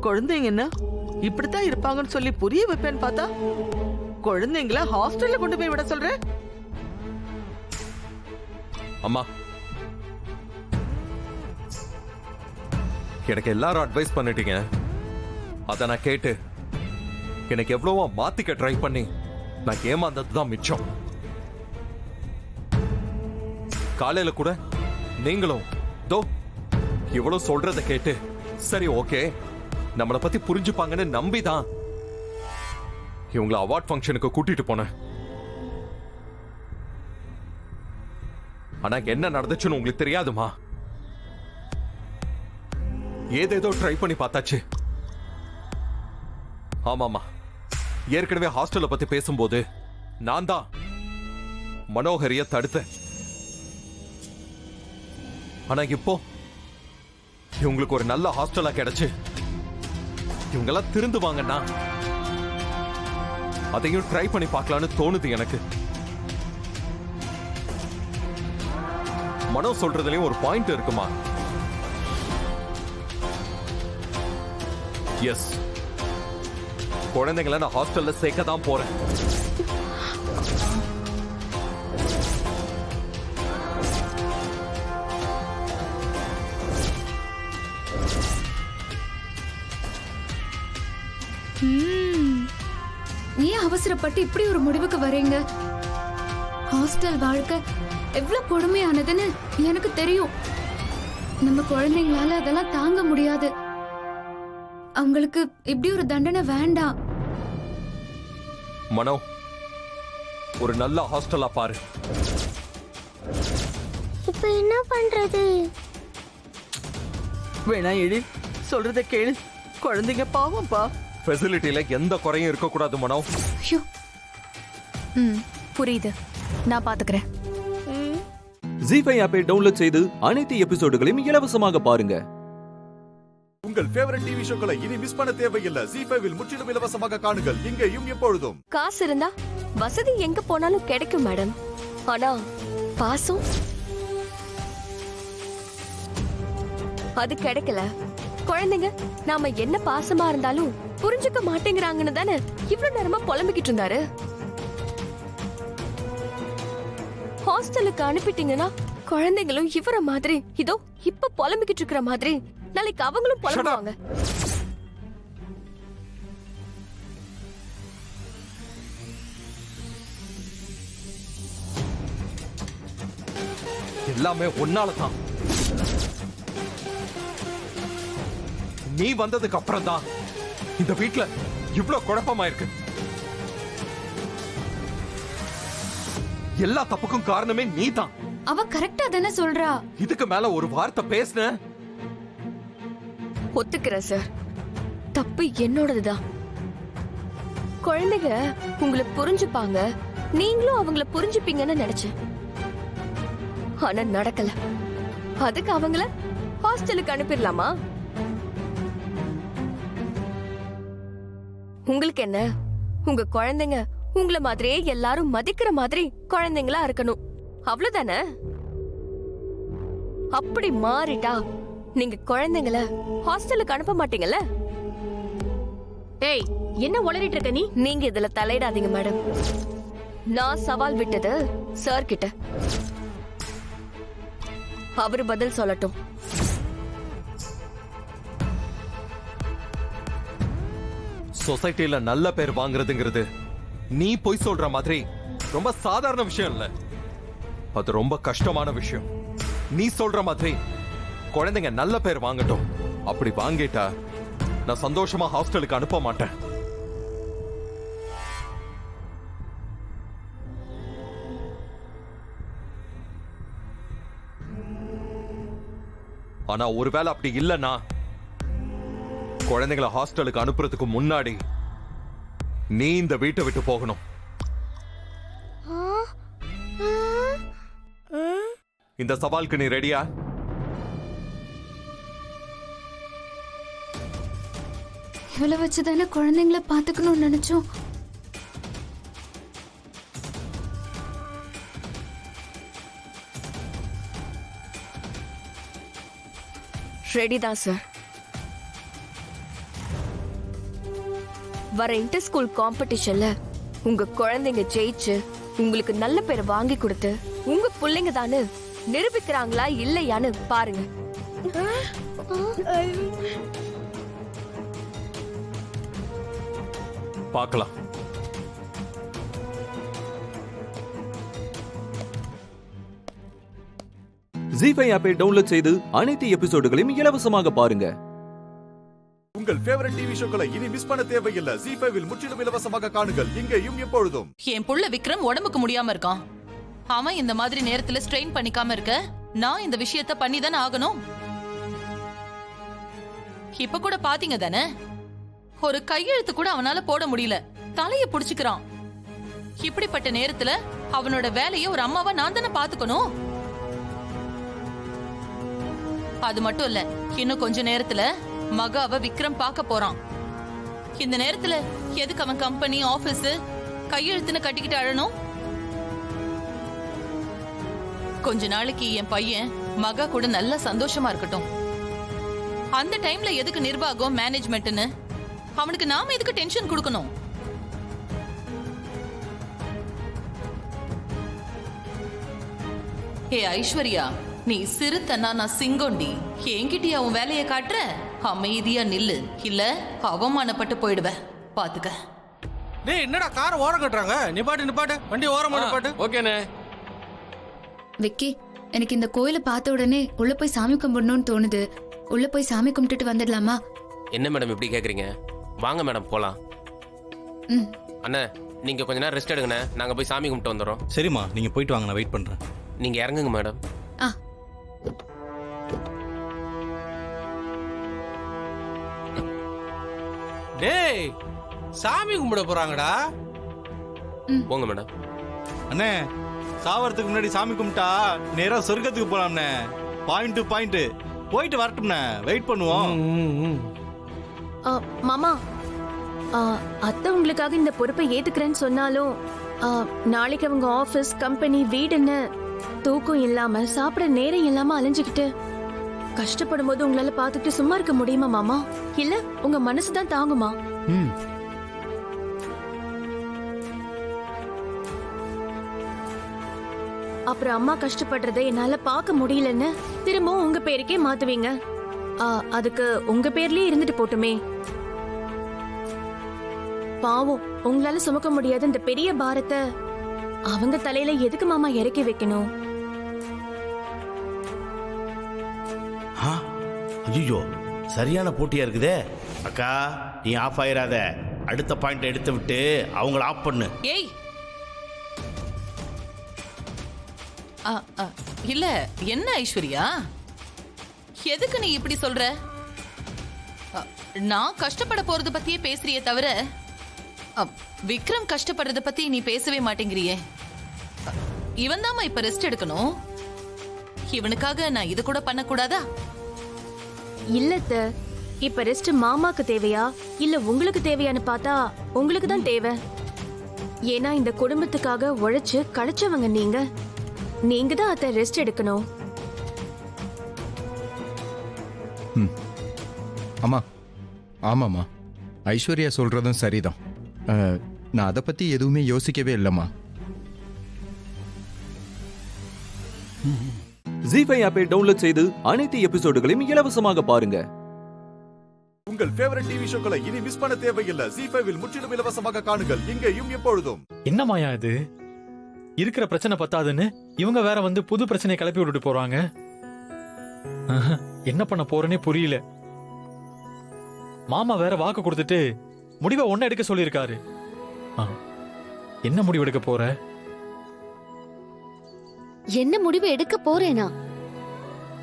குழந்தைங்க என்ன இப்படித்தான் இருப்பாங்கன்னு சொல்லி புரிய வைப்பேன்னு பார்த்தா குழந்தைங்கள ஹாஸ்டல்ல கொண்டு போய் விட சொல்ற. அம்மா, எனக்கு எல்லாரும் அட்வைஸ் பண்ணிட்டீங்க. அத நான் கேட்டு எனக்கு எவ்வளவோ மாத்திக்க ட்ரை பண்ணி நான் ஏமாந்தது தான் மிச்சம். காலையில கூட நீங்களும் தோ இவ்வளவு சொல்றத கேட்டு சரி ஓகே நம்மளை பத்தி புரிஞ்சுப்பாங்கன்னு நம்பிதான் இவங்களை அவார்ட் ஃபங்க்ஷனுக்கு கூட்டிட்டு போனேன். ஆனா என்ன நடந்துச்சுன்னு உங்களுக்கு தெரியாதுமா. ஏதேதோ ட்ரை பண்ணி பார்த்தாச்சு. ஆமாமா, ஏற்கனவே ஹாஸ்டலை பத்தி பேசும்போது நான் தான் மனோகரிய தடுத்தேன். ஆனா இப்போ இவங்களுக்கு ஒரு நல்ல ஹாஸ்டலா கிடைச்சு இவங்கெல்லாம் திருந்துவாங்கன்னா அதையும் ட்ரை பண்ணி பார்க்கலான்னு தோணுது எனக்கு. மனோ சொல்றதுலயும் ஒரு பாயிண்ட் இருக்குமா? எஸ், குழந்தைங்களை நான் ஹாஸ்டல்ல சேர்க்க தான் போறேன். ஏன் அவசரப்பட்டு இப்படி ஒரு முடிவுக்கு வரீங்க? ஹாஸ்டல் வாழ்க்கை எவ்வளவு கொடுமையானதுன்னு எனக்கு தெரியும். நம்ம குழந்தைங்களால அதெல்லாம் தாங்க முடியாது. அவங்களுக்கு இப்படி ஒரு தண்டனை வேண்டாம். மனோ, ஒரு நல்ல ஹாஸ்டலா பாரு. இப்ப என்ன பண்றது? வேணா எழி, சொல்றத கேளு. குழந்தைங்க பாவம்பா. ஃபெசிலிட்டில எந்த குறையும் இருக்க கூடாது மனோ. புரியுது, நான் பாத்துக்கிறேன். ஜீ5 ஆப்பை டவுன்லோட் செய்து அனைத்து எபிசோடுகளையும் இலவசமாக பாருங்க. உங்கள் ஃபேவரட் டிவி ஷோக்களை இனி மிஸ் பண்ண தேவையில்லை. ஜீ5 முற்றிலும் இலவசமாக காணுங்கள், இங்கேயும் எப்பொழுதும். காசு இருந்தா வசதி எங்க போனாலும் கிடைக்கும் மேடம். ஆனா பாசம் அது கிடைக்கல. குழந்தைங்க நாம என்ன பாசமா இருந்தாலும் புரிஞ்சுக்க மாட்டேங்கிறாங்கன்னு தானே இவ்வளவு நேரமா புலம்பிக்கிட்டு இருந்தாரு. ஹாஸ்டலுக்கு அனுப்பிட்டீங்கன்னா குழந்தைங்களும் இவர மாதிரி இதோ இப்ப புலம்பிக்கிட்டு இருக்கிற மாதிரி நாளைக்கு அவங்களும் புலம்புவாங்க. எல்லாமே ஒன்னாலதான். நீ வந்ததுக்கு அப்புறம் தான் இந்த வீட்ல இவ்வளவு குழப்பமா இருக்கு. எல்லா தப்புக்கும் காரணமே நீ தான். அவ கரெக்டா தானே சொல்றா. இதுக்கு மேல ஒரு வார்த்தை பேசுன. ஒத்துக்கிறேன் சார், தப்பு என்னோடதுதான். குழந்தைங்க உங்களை புரிஞ்சுப்பாங்க, நீங்களும் அவங்கள புரிஞ்சுப்பீங்கன்னு நினைச்சேன். ஆனா நடக்கல. அதுக்கு அவங்கள ஹாஸ்டலுக்கு அனுப்பிடலாமா? உங்களுக்கு என்ன, உங்க குழந்தைங்க உங்களை மாதிரியே எல்லாரும் மதிக்கிற மாதிரி குழந்தைங்களா இருக்கணும், அவ்வளவுதானே? அப்படி மாறிட்டா நீங்க குழந்தைங்கள ஹாஸ்டலுக்கு அனுப்ப மாட்டீங்கல்ல? ஏய், என்ன உளறிட்டு இருக்க நீ? நீங்க இதுல தலையிடாதீங்க மேடம். நான் சவால் விட்டது சார் கிட்ட. அவரு பதில் சொல்லட்டும். சொசைட்டில நல்ல பேர் வாங்குறதுங்கிறது நீ பொய் சொல்ற மாதிரி ரொம்ப சாதாரண விஷயம் இல்ல. அது ரொம்ப கஷ்டமான விஷயம். நீ சொல்ற மாதிரி குழந்தைங்க நல்ல பேர் வாங்கட்டும். அப்படி வாங்கிட்டா நான் சந்தோஷமா ஹாஸ்டலுக்கு அனுப்ப மாட்டேன். ஆனா ஒருவேளை அப்படி இல்லைன்னா குழந்தைகளை ஹாஸ்டலுக்கு அனுப்புறதுக்கு முன்னாடி நீ இந்த வீட்டை விட்டு போகணும். இந்த சவாலுக்கு நீ ரெடியா? இவளை வச்சுதானே குழந்தைங்களை பாத்துக்கணும்னு நினைச்சோம். ரெடி தான் சார். வர இன்டர் ஸ்கூல் காம்படிஷன்ல உங்க குழந்தைங்க ஜெயிச்சு உங்களுக்கு நல்ல பேரை வாங்கி கொடுத்து உங்க பிள்ளைங்க தானே நிரூபிக்கிறாங்களா இல்லையான்னு பாருங்க. பார்க்கலாம். ஜீ5 ஆப்பை டவுன்லோட் செய்து அனைத்து எபிசோடுகளையும் இலவசமாக பாருங்க. உங்கள் ஃபேவரட் டிவி ஷோக்களை இனி மிஸ் பண்ண தேவையில்லை. ஜீ5 முற்றிலும் இலவசமாக காணுங்கள் இங்கேயும் எப்பொழுதும். என் புள்ள விக்ரம் உடம்புக்கு முடியாம இருக்கான். அவன் இந்த மாதிரி நேரத்துல ஸ்ட்ரெயின் பண்ணிக்காம இருக்க நான் இந்த விஷயத்த பண்ணி தானே ஆகணும். இப்ப கூட பாத்தீங்க தானே, ஒரு கையெழுத்து கூட அவனால போட முடியல, தலைய புடிச்சுக்கிறான். இப்படிப்பட்ட நேரத்துல அவனோட வேலையை ஒரு அம்மாவா நான் தானே பாத்துக்கணும். அது மட்டும் இல்ல, இன்னும் கொஞ்ச நேரத்துல மகாவ விக்ரம் பார்க்க போறான். இந்த நேரத்துல எதுக்கு அவன் கம்பெனி ஆபீஸ் கையெழுத்துன்னு கட்டிக்கிட்டு அழணும்? கொஞ்ச நாளைக்கு என் பையன் மகா கூட நல்ல சந்தோஷமா இருக்கட்டும். அந்த டைம்ல எதுக்கு நிர்வாகம் மேனேஜ்மெண்ட்னு அவனுக்கு நாம எதுக்கு டென்ஷன் கொடுக்கணும்? ஏ ஐஸ்வர்யா, நீ சிறுத்தனா நான் சிங்கோண்டி. என்கிட்டயா உன் வேலையை காட்டுற? அமைதியா நில்லு, இல்ல அவமானப்பட்டு போயிடுவ. பாத்துக்க. டேய், என்னடா காரை ஓரம் கட்டுறாங்க? நிப்பாட்டு வண்டி ஓரம் நிப்பாட்டு. ஓகேண்ணே. விக்கி, எனக்கு இந்த கோயிலை பார்த்த உடனே உள்ள போய் சாமி கும்பிடணும்னு தோணுது. உள்ள போய் சாமி கும்பிட்டுட்டு வந்துடலாமா? என்ன மேடம் இப்படி கேக்குறீங்க? வாங்க மேடம் போலாம். அண்ணா, நீங்க கொஞ்ச நேரம் ரெஸ்ட் எடுங்கண்ணே, நாங்க போய் சாமி கும்பிட்டு வந்துடுறோம். சரிம்மா, நீங்க போயிட்டு வாங்க, நான் வெயிட் பண்றேன். நீங்க இறங்குங்க மேடம். டேய், சாமி கும்பிட போறாங்கடா. போங்க மேடம். அண்ணே, சாவறதுக்கு முன்னாடி சாமி கும்பிட்டா நேரா சொர்க்கத்துக்கு போலாம்ண்ணே. பாயிண்ட் டு பாயிண்ட் போயிட்டு வரட்டும்ண்ணே, வெயிட் பண்ணுவோம். மாமா, அத்தை உங்களுக்காக இந்த பொறுப்பை ஏத்துக்கிறேன்னு சொன்னாலும் நாளைக்கு அவங்க ஆபீஸ் கம்பெனி வீடுன்னு தூக்கம் இல்லாம சாப்பிட நேரம் இல்லாம அலைஞ்சுக்கிட்டு கஷ்டப்படும் போது உங்களால பாத்துக்கிட்டு சும்மா இருக்க முடியுமா மாமா? இல்ல உங்க மனசுதான் தாங்குமா? அப்புறம் அம்மா கஷ்டப்படுறதை என்னால பார்க்க முடியலன்னு திரும்பவும் உங்க பேருக்கே மாத்துவீங்க. அதுக்கு உங்க பேர்லயே இருந்துட்டு போட்டுமே. பாவம், உங்களால சுமக்க முடியாத இந்த பெரிய பாரத்தை அவங்க தலையில எதுக்கு மாமா இறக்கி வைக்கணும்? ஐயோ, சரியான போட்டியா இருக்குதே. அக்கா, நீ ஆஃப் ஆயிராத. அடுத்த பாயிண்ட் எடுத்து விட்டு அவங்கள ஆஃப் பண்ணு. ஏய், இல்ல என்ன ஐஸ்வர்யா, எதுக்கு நீ இப்படி சொல்ற? நான் கஷ்டப்பட போறத பத்தியே பேசுறியே தவிர விக்ரம் கஷ்டப்படுறத பத்தி நீ பேசவே மாட்டேங்கிறியே. இவன் தாமா இப்ப ரெஸ்ட் எடுக்கணும். இவனுக்காக நான் இது கூட பண்ண கூடாதா? இல்லத்த, இப்ப ரெஸ்ட் மாமாக்கு தேவையா இல்ல உங்களுக்கு தேவையான்னு பார்த்தா உங்களுக்கு தான் தேவை. ஏன்னா இந்த குடும்பத்துக்காக உழைச்சு கழிச்சவங்க நீங்க தான் அத்த ரெஸ்ட் எடுக்கணும். அம்மா, ஆமாம்மா, ஐஸ்வர்யா சொல்றதும் சரிதான். நான் அதை பத்தி எதுவுமே யோசிக்கவே இல்லைம்மா. ஜீ5 ஆப்பை டவுன்லோட் செய்து அனைத்து எபிசோடுகளையும் இலவசமாக பாருங்க. உங்கள் ஃபேவரட் டிவி ஷோக்களை இனி மிஸ் பண்ண தேவையில்லை. ஜீ5 முற்றிலும் இலவசமாக காணுங்கள் இங்கேயும் எப்பொழுதும். என்ன மாயா இது? இருக்கிற பிரச்சனை பத்தாதுன்னு இவங்க வேற வந்து புது பிரச்சனை கிளப்பி விட்டுட்டு போறாங்க. என்ன பண்ண போறேனே புரியல. மாமா வேற வாக்கு கொடுத்துட்டு முடிவை ஒன்னு எடுக்க சொல்லியிருக்காரு. என்ன முடிவு எடுக்க போற? என்ன முடிவு எடுக்க போறேனா?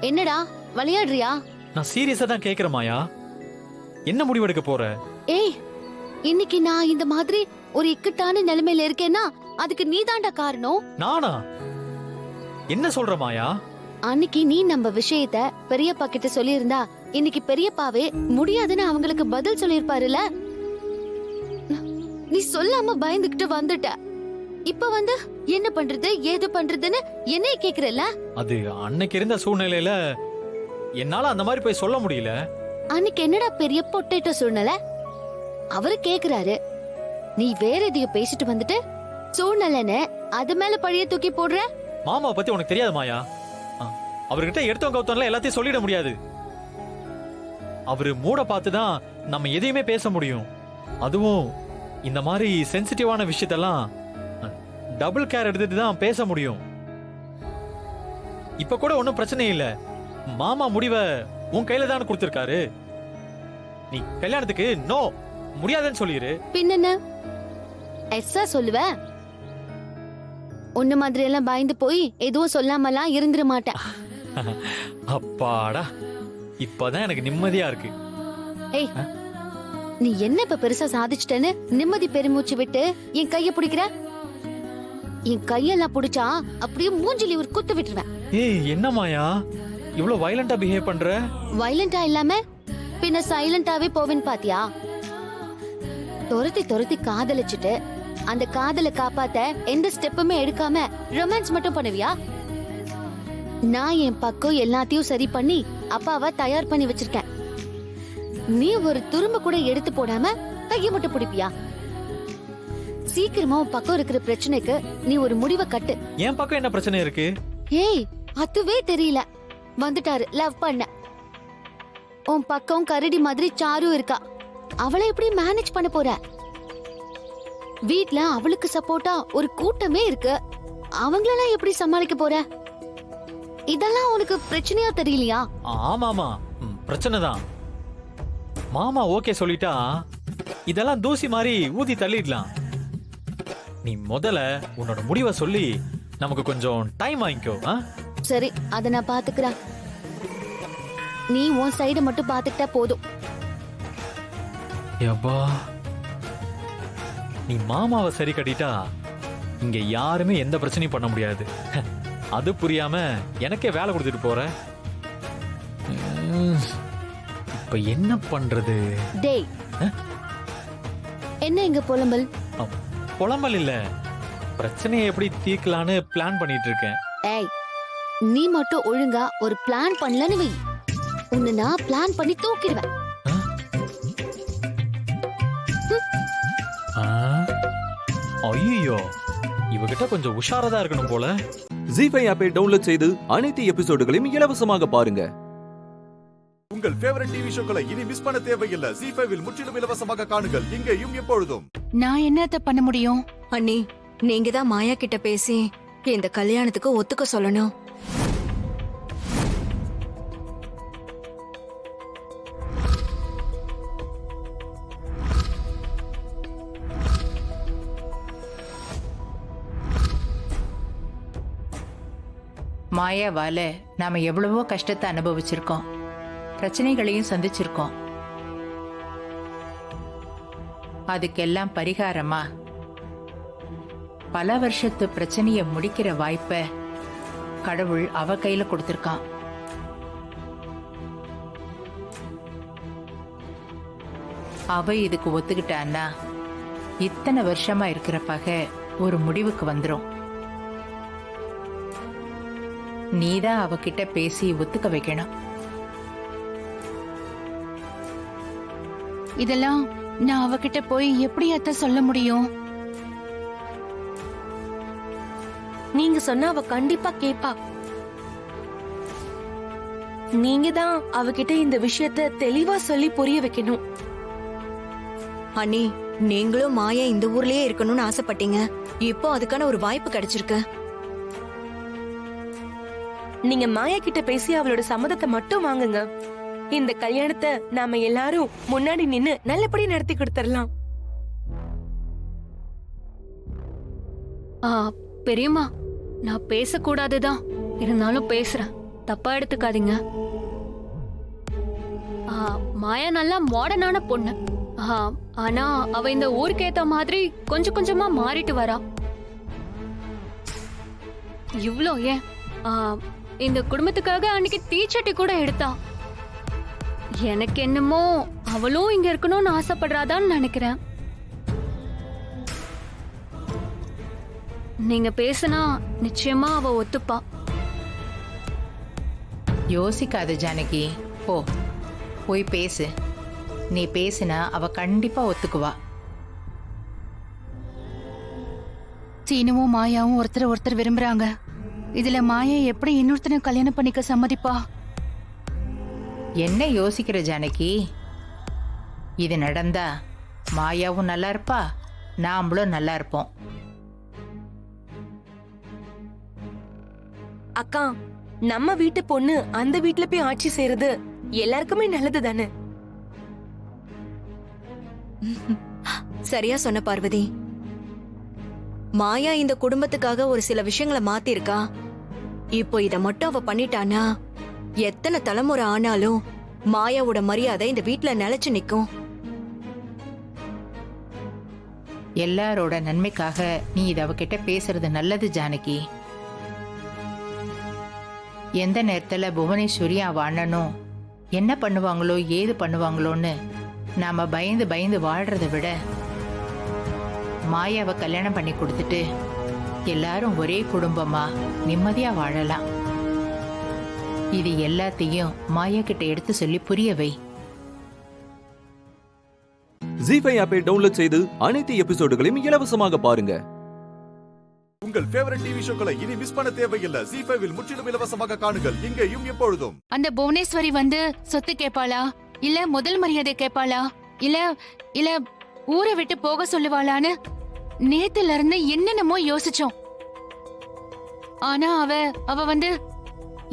என்னடா விளையாடுறியா? நான் சீரியஸா தான் கேக்குறேன் மாயா. என்ன முடிவு எடுக்க போற? ஏய், இன்னைக்கு நான் இந்த மாதிரி ஒரு இக்கட்டான நிலைமையில இருக்கேன்னா அதுக்கு நீதான்டா காரணம். நானா? என்ன சொல்ற மாயா? அன்னைக்கு நீ நம்ம விஷயத்த பெரியப்பா கிட்ட சொல்லியிருந்தா இன்னைக்கு பெரியப்பாவே முடியாதுன்னு அவங்களுக்கு பதில் சொல்லிருப்பாருல. நீ சொல்லாம பயந்துகிட்டு வந்துட்ட. இப்ப வந்து என்ன பண்றது ஏது பண்றதுன்னு என்னைய கேக்குறல. அது அன்னைக்கு இருந்த சூழ்நிலையில என்னால அந்த மாதிரி போய் சொல்ல முடியல. அன்னைக்கு என்னடா பெரிய பொட்டேட்டோ சூழ்நிலை? அவரு கேக்குறாரு, நீ வேற எதையோ பேசிட்டு வந்துட்டு சூழ்நிலைன்னு அது மேல பழிய தூக்கி போடுற. மாமாவை பத்தி உனக்கு தெரியாது மாயா. அவர்கிட்ட எடுத்தவங்க கவுத்தவங்கள எல்லாத்தையும் சொல்லிட முடியாது. அவரு மூட பார்த்துதான் நம்ம எதையுமே பேச முடியும். அதுவும் இந்த மாதிரி சென்சிட்டிவான விஷயத்தெல்லாம் டபுள் கேர் எடுத்துட்டு தான் பேச முடியும். இப்ப கூட ஒன்னும் பிரச்சனை இல்ல. மாமா முடிவை உன் கையில தான் கொடுத்திருக்காரு. நீ கல்யாணத்துக்கு நோ முடியாதுன்னு சொல்லிரு. பின்ன எஸ்ஸா சொல்லுவ? ஒண்ணு மாதிரி எல்லாம் பயந்து போய் எதுவும் சொல்லாமலாம் இருந்துட மாட்டேன். அப்பாடா, இப்பதான் எனக்கு நிம்மதியா இருக்கு. ஏய், நீ என்ன இப்ப பெருசா சாதிச்சிட்டேன்னு நிம்மதி பெருமூச்சு விட்டு என் கைய பிடிக்கிற? என் கையெல்லாம் பிடிச்சா அப்படியே மூஞ்சில ஒரு குத்து விட்டுருவேன். ஏய், என்ன மாயா இவ்வளவு வயலண்டா பிஹேவ் பண்ற? வயலண்டா இல்லாம பின்ன சைலண்டாவே போவேன்னு பாத்தியா? துரத்தி துரத்தி காதலிச்சுட்டு அந்த காதலை காப்பாத்த எந்த ஸ்டெப்புமே எடுக்காம ரொமான்ஸ் மட்டும் பண்ணுவியா? நான் என் பக்கம் எல்லாத்தையும் சரி பண்ணி அப்பாவை தயார் பண்ணி வச்சிருக்கேன். நீ ஒரு துரும்ப கூட எடுத்து போடாம கையை மட்டும் பிடிப்பியா? சீக்கிரமா உன் பக்கம் இருக்கிற பிரச்சனைக்கு நீ ஒரு முடிவை கட்டு. என் பக்கம் என்ன பிரச்சனை இருக்கு? ஏய், அதுவே தெரியல. வந்துட்டாரு லவ் பண்ண. உன் பக்கம் கரடி மாதிரி சாரு இருக்கா. அவளை எப்படி மேனேஜ் பண்ண போற? வீட்ல அவளுக்கு சப்போர்ட்டா ஒரு கூட்டமே இருக்கு. அவங்களெல்லாம் எப்படி சமாளிக்க போற? இதெல்லாம் உனக்கு பிரச்சனையா தெரியலையா? ஆமாமா, பிரச்சனை தான். மாமா ஓகே சொல்லிட்டா இதெல்லாம் தூசி மாதிரி ஊதி தள்ளிடலாம். நீ முதல்ல உன்னோட முடிவை சொல்லி நமக்கு கொஞ்சம் டைம் வாங்கிக்கோ. சரி, அத நான் பாத்துக்கிறேன். நீ உன் சைட மட்டும் பாத்துக்கிட்டா போதும். யப்பா, நீ மாமாவை சரி கட்டிட்டா இங்க யாருமே எந்த பிரச்சனையும் பண்ண முடியாது. அது புரியாம எனக்கே வேலை கொடுத்துட்டு போற. இப்ப என்ன பண்றது? டேய், என்ன இங்க புலம்பல்? புலம்பல் இல்ல, பிரச்சனையை எப்படி தீர்க்கலான்னு பிளான் பண்ணிட்டு இருக்கேன். ஏய், நீ மட்டும் ஒழுங்கா ஒரு பிளான் பண்ணலன்னு வை, உன்னை நான் பிளான் பண்ணி தூக்கிடுவேன். ஐயோ, இவகிட்ட கொஞ்சம் உஷாரதா இருக்கணும் போல. ஜீ5 ஆப்பை டவுன்லோட் செய்து அனைத்து எபிசோடுகளையும் இலவசமாக பாருங்க. உங்கள் ஃபேவரட் டிவி ஷோக்களை இனி மிஸ் பண்ண தேவையில்லை. ஜீ5 முற்றிலும் இலவசமாக காணுங்கள், இங்கேயும் எப்பொழுதும். நான் என்னத்த பண்ண முடியும்? அண்ணி, நீங்க தான் மாயா கிட்ட பேசி இந்த கல்யாணத்துக்கு ஒத்துக்க சொல்லணும். மாயாவால நாம எவ்வளவோ கஷ்டத்தை அனுபவிச்சிருக்கோம், பிரச்சனைகளையும் சந்திச்சிருக்கோம். அதுக்கெல்லாம் பரிகாரமா பல வருஷத்து பிரச்சனைய முடிக்கிற வாய்ப்ப கடவுள் அவ கையில கொடுத்திருக்கான். அவ இதுக்கு ஒத்துக்கிட்டான்னா இத்தனை வருஷமா இருக்கிற பகை ஒரு முடிவுக்கு வந்துரும். நீதான் அவகிட்ட பேசி ஒத்துக்க வைக்கணும். இதெல்லாம் நான் அவகிட்ட போய் எப்படி அத்த சொல்ல முடியும்? நீங்க சொன்னா அவ கண்டிப்பா கேப்பா. நீங்க தான் அவகிட்ட இந்த விஷயத்த தெளிவா சொல்லி புரிய வைக்கணும். அண்ணி, நீங்களும் மாயா இந்த ஊர்லயே இருக்கணும்னு ஆசைப்பட்டீங்க. இப்போ அதுக்கான ஒரு வாய்ப்பு கிடைச்சிருக்கு. நீங்க மாயா கிட்ட பேசி அவளோட சம்மதத்தை மட்டும் வாங்குங்க. இந்த கல்யாணத்தை நாம எல்லாரும் முன்னாடி நின்னு நல்லபடி நடத்தி கொடுத்துடலாம். பெரியம்மா, நான் பேசக்கூடாதுதான், இருந்தாலும் பேசுறேன், தப்பா எடுத்துக்காதீங்க. மாயா நல்லா மாடர்னான பொண்ணு. ஆனா அவ இந்த ஊருக்கு ஏத்த மாதிரி கொஞ்சம் கொஞ்சமா மாறிட்டு வரா. இவ்ளோ ஏன் இந்த குடும்பத்துக்காக அன்னைக்கு டீச்சட்டி கூட எடுத்தா. எனக்கு என்னமோ அவளும் இங்க இருக்கணும்னு ஆசைப்படுறாதான்னு நினைக்கிறேன். நீங்க பேசினா நிச்சயமா அவ ஒத்துப்பா. யோசிக்காத ஜானகி, போ போய் பேசு. நீ பேசினா அவ கண்டிப்பா ஒத்துக்குவா. சீனுவும் மாயாவும் ஒருத்தர் விரும்புறாங்க. இதுல மாயா எப்படி இன்னொருத்தனை கல்யாணம் பண்ணிக்க சம்மதிப்பா? என்ன யோசிக்கிற ஜானகி? இது நடந்தா மாயாவும் நல்லா இருப்பா, நாமளும் நல்லா இருப்போம். அக்கா, நம்ம வீட்டு பொண்ணு அந்த வீட்டுல போய் ஆட்சி செய்யறது எல்லாருக்குமே நல்லது தானே? சரியா சொன்ன பார்வதி. மாயா இந்த குடும்பத்துக்காக ஒரு சில விஷயங்களை மாத்திருக்கா. இப்போ இத மட்டும் அவ பண்ணிட்டானா எத்தனை தலைமுறை ஆனாலும் மாயாவோட மரியாதை இந்த வீட்டுல நிலைச்சு நிக்கும். எல்லாரோட நன்மைக்காக நீ இத அவகிட்ட பேசுறது நல்லது ஜானகி. எந்த நேரத்துல புவனேஸ்வரி அவ அண்ணனும் என்ன பண்ணுவாங்களோ ஏது பண்ணுவாங்களோன்னு நாம பயந்து பயந்து வாழ்றதை விட மாயாவை கல்யாணம் பண்ணி கொடுத்துட்டு எல்லாரும் ஒரே குடும்பமா நிம்மதியா வாழலாம். இது எல்லாத்தையும் மாயா கிட்ட எடுத்து சொல்லி புரிய வை. ஜீ5 ஆப்பை டவுன்லோட் செய்து அனைத்து எபிசோடுகளையும் இலவசமாக பாருங்க. உங்கள் ஃபேவரட் டிவி ஷோக்களை இனி மிஸ் பண்ண தேவையில்லை. ஜீ5 முற்றிலும் இலவசமாக காணுங்கள், இங்கேயும் எப்பொழுதும். அந்த புவனேஸ்வரி வந்து சொத்து கேட்பாளா, இல்ல முதல் மரியாதை கேட்பாளா, இல்ல ஊரை விட்டு போக சொல்லுவாளான்னு நேத்துல இருந்து என்னென்னமோ யோசிச்சோம். ஆனா அவ வந்து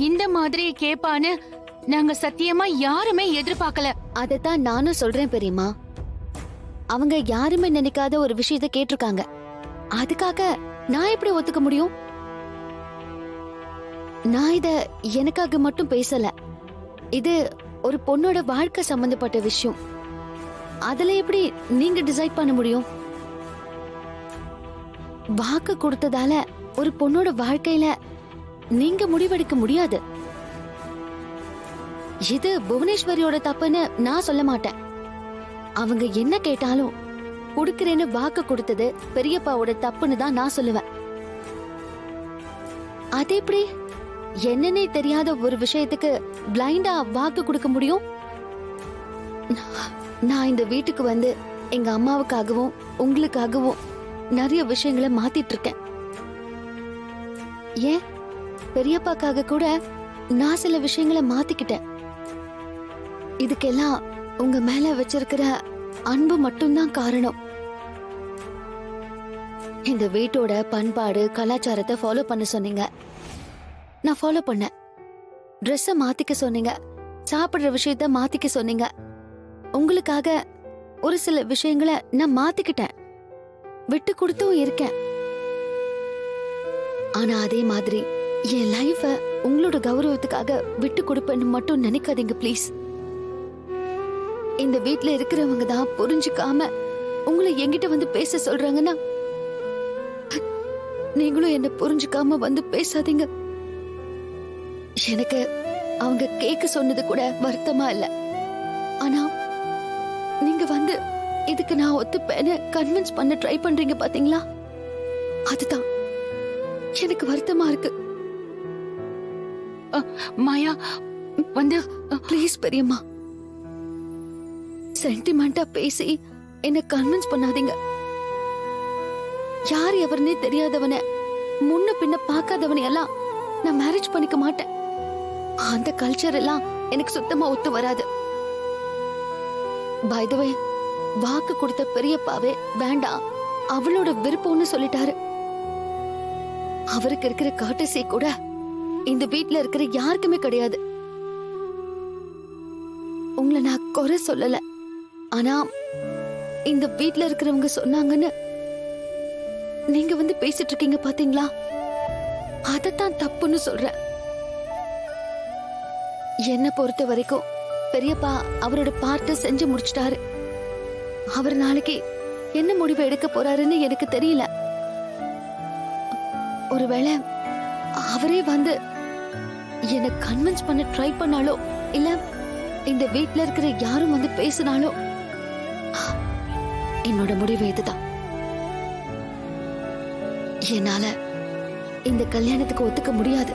இந்த மாதிரி கேப்பான்னு நாங்க சத்தியமா யாருமே எதிர்பார்க்கல. அதத்தான் நானும் சொல்றேன் பெரியம்மா. அவங்க யாருமே நினைக்காத ஒரு விஷயத்தை கேட்டிருக்காங்க. அதுக்காக நான் எப்படி ஒத்துக்க முடியும்? நான் இத எனக்காக மட்டும் பேசல. இது ஒரு பொண்ணோட வாழ்க்கை சம்பந்தப்பட்ட விஷயம். அதுல எப்படி நீங்க டிசைட் பண்ண முடியும்? வாக்கு கொடுத்ததால ஒரு பொண்ணோட வாழ்க்கையில நீங்க முடிவெடுக்க முடியாது. இது புவனேஸ்வரியோட தப்புன்னு நான் சொல்ல மாட்டேன். அவங்க என்ன கேட்டாலும் கொடுக்கிறேன்னு வாக்கு கொடுத்தது பெரியப்பாவோட தப்புன்னு தான் நான் சொல்லுவேன். அது எப்படி என்னன்னே தெரியாத ஒரு விஷயத்துக்கு பிளைண்டா வாக்கு கொடுக்க முடியும்? நான் இந்த வீட்டுக்கு வந்து எங்க அம்மாவுக்காகவும் உங்களுக்காகவும் நிறைய விஷயங்களை மாத்திட்டு இருக்கேன். ஏன் பெரியப்பாக்காக கூட நான் சில விஷயங்களை மாத்திக்கிட்டேன். இதுக்கெல்லாம் உங்க மேல வச்சிருக்கிற அன்பு மட்டும்தான் காரணம். இந்த வீட்டோட பண்பாடு கலாச்சாரத்தை ஃபாலோ பண்ண சொன்னீங்க, நான் ஃபாலோ பண்ணேன். ட்ரெஸ்ஸை மாத்திக்க சொன்னீங்க, சாப்பிடுற விஷயத்த மாத்திக்க சொன்னீங்க. உங்களுக்காக ஒரு சில விஷயங்களை நான் மாத்திக்கிட்டேன், விட்டு கொடுத்தும் இருக்கேன். ஆனா அதே மாதிரி என் லைஃப உங்களோட கௌரவத்துக்காக விட்டு கொடுப்பேன்னு மட்டும் நினைக்காதீங்க ப்ளீஸ். இந்த வீட்ல இருக்கிறவங்க தான் புரிஞ்சுக்காம உங்களை என்கிட்ட வந்து பேச சொல்றாங்கன்னா நீங்களும் என்ன புரிஞ்சுக்காம வந்து பேசாதீங்க. எனக்கு அவங்க கேட்க சொன்னது கூட வருத்தமா இல்ல. ஆனா நீங்க வந்து இதுக்கு நான் ஒத்துப்பேன்னு கன்வின்ஸ் பண்ண ட்ரை பண்றீங்க பாத்தீங்களா, அதுதான் எனக்கு வருத்தமா இருக்கு. மாயா வந்து ப்ளீஸ் பெரியம்மா, சென்டிமெண்டா பேசி என்ன கன்வின்ஸ் பண்ணாதீங்க. யார் எவருன்னே தெரியாதவன முன்ன பின்ன பார்க்காதவனை எல்லாம் நான் மேரேஜ் பண்ணிக்க மாட்டேன். அந்த கல்ச்சர் எல்லாம் எனக்கு சுத்தமா ஒத்து வராது. பை தி வே, வாக்கு கொடுத்த பெரியப்பாவே வேண்டாம், அவளோட விருப்பம்னு சொல்லிட்டாரு. அவருக்கு இருக்கிற காட்டசி கூட இந்த வீட்ல இருக்கிற யாருக்குமே கிடையாது. உங்களை நான் குறை சொல்லல. ஆனா இந்த வீட்ல இருக்கிறவங்க சொன்னாங்கன்னு நீங்க வந்து பேசிட்டு இருக்கீங்க பாத்தீங்களா, அதத்தான் தப்புன்னு சொல்றேன். என்ன பொறுத்த வரைக்கும் பெரியப்பா அவரோட பார்ட்ட செஞ்சு முடிச்சிட்டாரு. அவர் நாளைக்கு என்ன முடிவு எடுக்க போறாருன்னு எனக்கு தெரியல. ஒருவேளை அவரே வந்து என்ன கன்வின்ஸ் பண்ண ட்ரை பண்ணாலோ, இல்ல இந்த வீட்ல இருக்கிற யாரும் வந்து பேசினாலோ, என்னோட முடிவு இதுதான். என்னால இந்த கல்யாணத்துக்கு ஒத்துக்க முடியாது.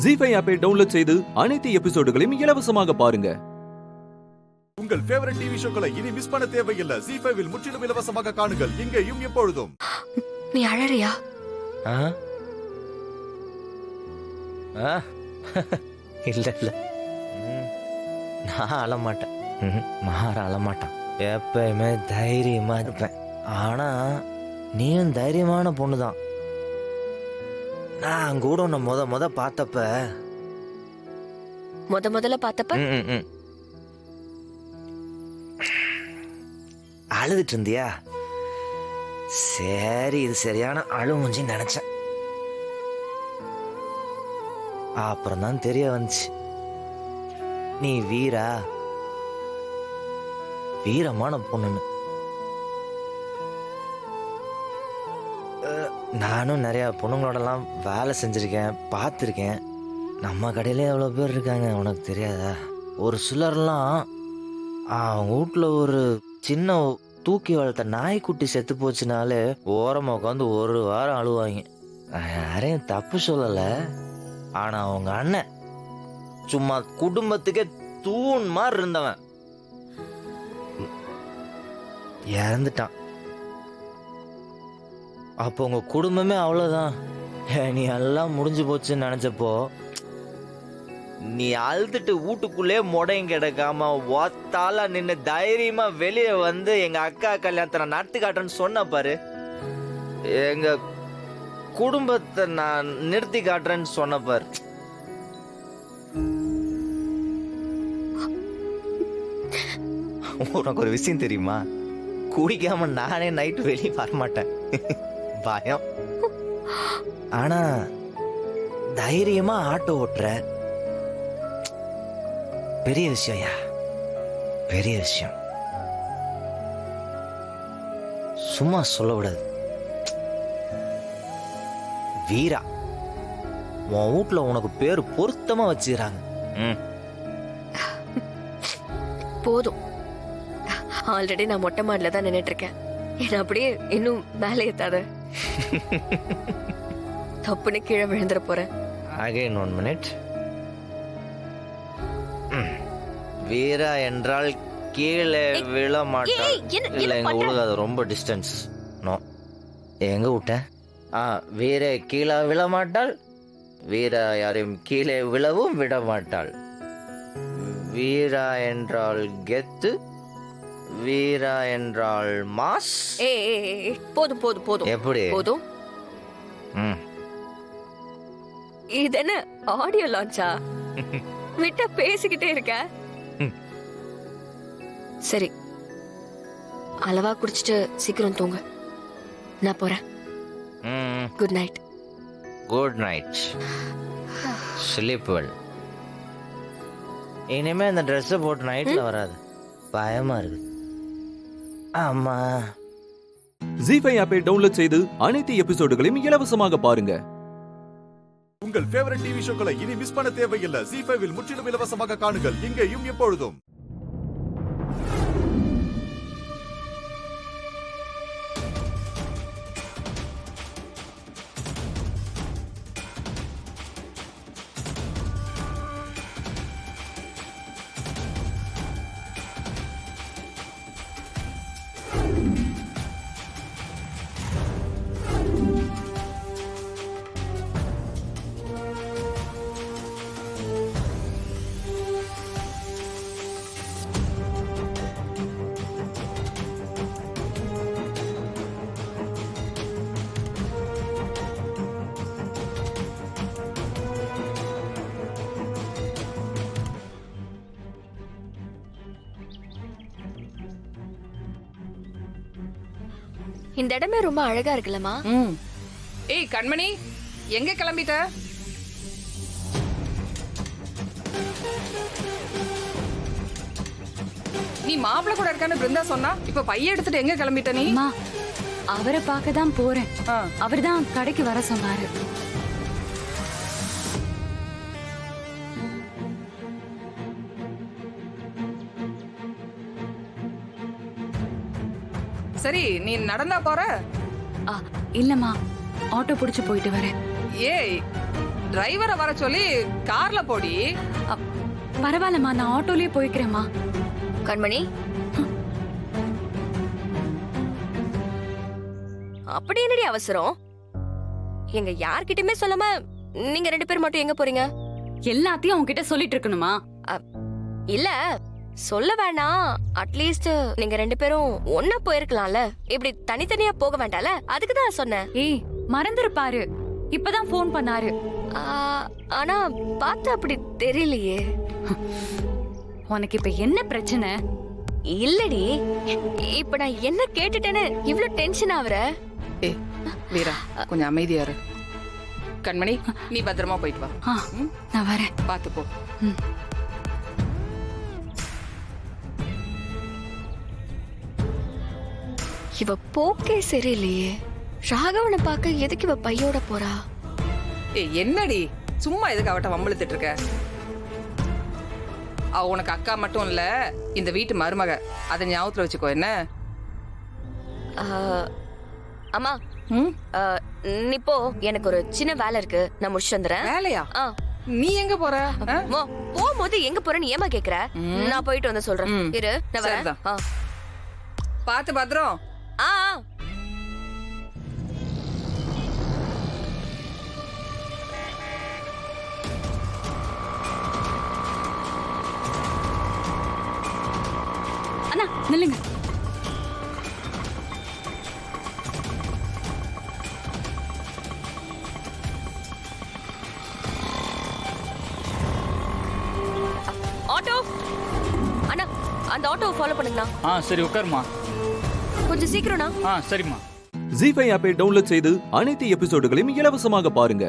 ஜீ5 ஆப்பை டவுன்லோட் செய்து அனைத்து எபிசோடுகளையும் இலவசமாக பாருங்க. உங்கள் ஃபேவரட் டிவி ஷோக்களை இனி மிஸ் பண்ண தேவையில்லை. ஜீ5 முற்றிலும் இலவசமாக காணுங்கள், இங்கேயும் எப்பொழுதும். நீ அழறியா? இல்ல இல்ல, நான் அழமாட்டேன். மாற அழமாட்டான். எப்பயுமே தைரியமா இருப்பேன். ஆனா நீயும் தைரியமான பொண்ணுதான். நான் கூட உன்னை முத பார்த்தப்ப முதல்ல பார்த்தப்ப அழுதுட்டு இருந்தியா? சரி, இது சரியான அழுமுஞ்சி நினைச்சேன். அப்புறம் தான் தெரிய வந்துச்சு, நீ வீரமான பொண்ணுன்னு. நானும் நிறைய பொண்ணுங்களோடலாம் வேலை செஞ்சிருக்கேன், பார்த்துருக்கேன். நம்ம கடையிலே எவ்வளோ பேர் இருக்காங்க, உனக்கு தெரியாதா? ஒரு சிலர்லாம் அவங்க வீட்டில் ஒரு சின்ன தூக்கி வளர்த்த நாய்க்குட்டி செத்து போச்சுனாலே ஓரமாக உட்காந்து ஒரு வாரம் அழுவாங்க. யாரையும் தப்பு சொல்லலை, ஆனால் அவங்க அண்ணன் சும்மா குடும்பத்துக்கே தூண் மாதிரி இருந்தவன் இறந்துட்டான். அப்போ உங்க குடும்பமே அவ்வளோதான். நீ எல்லாம் முடிஞ்சு போச்சுன்னு நினைச்சப்போ நீ அழுதுட்டு வீட்டுக்குள்ளே முடையும் கிடக்காம ஒத்தால நின்று தைரியமா வெளியே வந்து எங்க அக்கா கல்யாணத்தை நான் நடத்தி காட்டுறேன்னு சொன்ன பாரு. எங்க குடும்பத்தை நான் நிறுத்தி காட்டுறேன்னு சொன்ன பாரு. உனக்கு ஒரு விஷயம் தெரியுமா? குடிக்காம நானே நைட்டு வெளியே வரமாட்டேன், பயம். ஆனா தைரியமா ஆட்டோ ஓட்டுற, பெரிய விஷயம்யா, பெரிய விஷயம். சும்மா சொல்ல விடாது. வீரா, உன் வீட்டுல உனக்கு பேரு பொருத்தமா வச்சுக்கிறாங்க. போதும், ஆல்ரெடி நான் மொட்டை மாடில தான் நின்னுட்டு இருக்கேன். என்ன அப்படியே இன்னும் மேலே ஏத்தாத. தப்புன்னு கீழே விழுந்துட போறேன். Again 1 minute. வீரா என்றால் கீழே விழ மாட்டாள். இல்ல, எங்க ஊருக்கு அது ரொம்ப டிஸ்டன்ஸ். நோ, எங்க விட்டேன்? வீர கீழே விழ மாட்டாள். வீரா யாரையும் கீழே விழவும் விட மாட்டாள். வீரா என்றால் கெத்து, வீரா என்றால் மாஸ். போதும் போதும் போதும். எப்படி போதும்? இது என்ன ஆடியோ லான்ச்சா? விட்ட பேசிக்கிட்டே இருக்க. சரி, அளவா குடிச்சிட்டு சீக்கிரம் தூங்க. நான் போறேன். Good night. Good night. Sleep well. இனிமே இந்த ட்ரெஸ் போட்டு நைட்ல வராது, பயமா இருக்கு. ஆமா. ஜீ5 ஆப்பை டவுன்லோட் செய்து அனைத்து எபிசோடுகளையும் இலவசமாக பாருங்க. உங்கள் ஃபேவரட் டிவி ஷோக்களை இனி மிஸ் பண்ண தேவையில்லை. ஜீ5 முற்றிலும் இலவசமாக காணுங்கள், இங்கேயும் எப்பொழுதும். இந்த இடமே ரொம்ப அழகா இருக்குல்லம்மா. ஏய் கண்மணி, எங்க கிளம்பிட்ட? நீ மாப்பிள்ள கூட இருக்கான்னு பிருந்தா சொன்னா, இப்ப பைய எடுத்துட்டு எங்க கிளம்பிட்ட நீ? அவரை பார்க்க தான் போறேன். அவர்தான் கடைக்கு வர சொன்னாரு. சரி, நீ நடந்தா போற? இல்லம்மா, ஆட்டோ புடிச்சு போயிட்டு வரேன். ஏய், டிரைவரை வர சொல்லி கார்ல போடி. பரவாயில்லம்மா, நான் ஆட்டோலயே போய்க்கிறேம்மா. கண்மணி, அப்படி என்னடி அவசரம்? எங்க யார்கிட்டயுமே சொல்லாம நீங்க 2 பேர் மட்டும் எங்க போறீங்க? எல்லாத்தையும் உன்கிட்ட சொல்லிட்டு இருக்கணுமா? இல்ல, சொல்ல வேணாம். அட்லீஸ்ட் நீங்க 2 பேரும் ஒன்னா போயிருக்கலாம்ல. இப்படி தனித்தனியா போக வேண்டாம்ல, அதுக்கு தான் சொன்னேன். ஏய், மறந்துருப்பாரு. இப்பதான் போன் பண்ணாரு. ஆனா பார்த்தா அப்படி தெரியலையே. உனக்கு இப்ப என்ன பிரச்சனை? இல்லடி, இப்ப நான் என்ன கேட்டுட்டேன்னு இவ்ளோ டென்ஷன் ஆவற? ஏய் வீரா, கொஞ்சம் அமைதியா இரு. கண்மணி, நீ பத்திரமா போயிட்டு வா. நான் வரேன். பாத்து போ. இவ போக்கே சரியில்லையே. ராகவனை பார்க்க எதுக்கு இவ பையோட போறா? ஏய் என்னடி, சும்மா எதுக்கு அவட்ட வம்பிழுத்துட்டு இருக்க? அவ உனக்கு அக்கா மட்டும் இல்ல, இந்த வீட்டு மருமக. அதை ஞாபகத்துல வச்சுக்கோ. என்ன? அம்மா, நீ போ, எனக்கு ஒரு சின்ன வேலை இருக்கு, நான் முடிச்சு வந்துறேன். வேலையா? நீ எங்க போற? போகும்போது எங்க போறேன்னு ஏமா கேக்குற? நான் போயிட்டு வந்து சொல்றேன். இரு, நான் வரேன். பாத்து பத்திரம். அண்ணா நில்லுங்க. ஆட்டோ அண்ணா, அந்த ஆட்டோவை ஃபாலோ பண்ணுங்கண்ணா. சரி, உட்காருமா. கொஞ்சம் சீக்கிரம்ண்ணா. சரிம்மா. ஜீ5 ஆப்பை டவுன்லோட் செய்து அனைத்து எபிசோடுகளையும் இலவசமாக பாருங்க.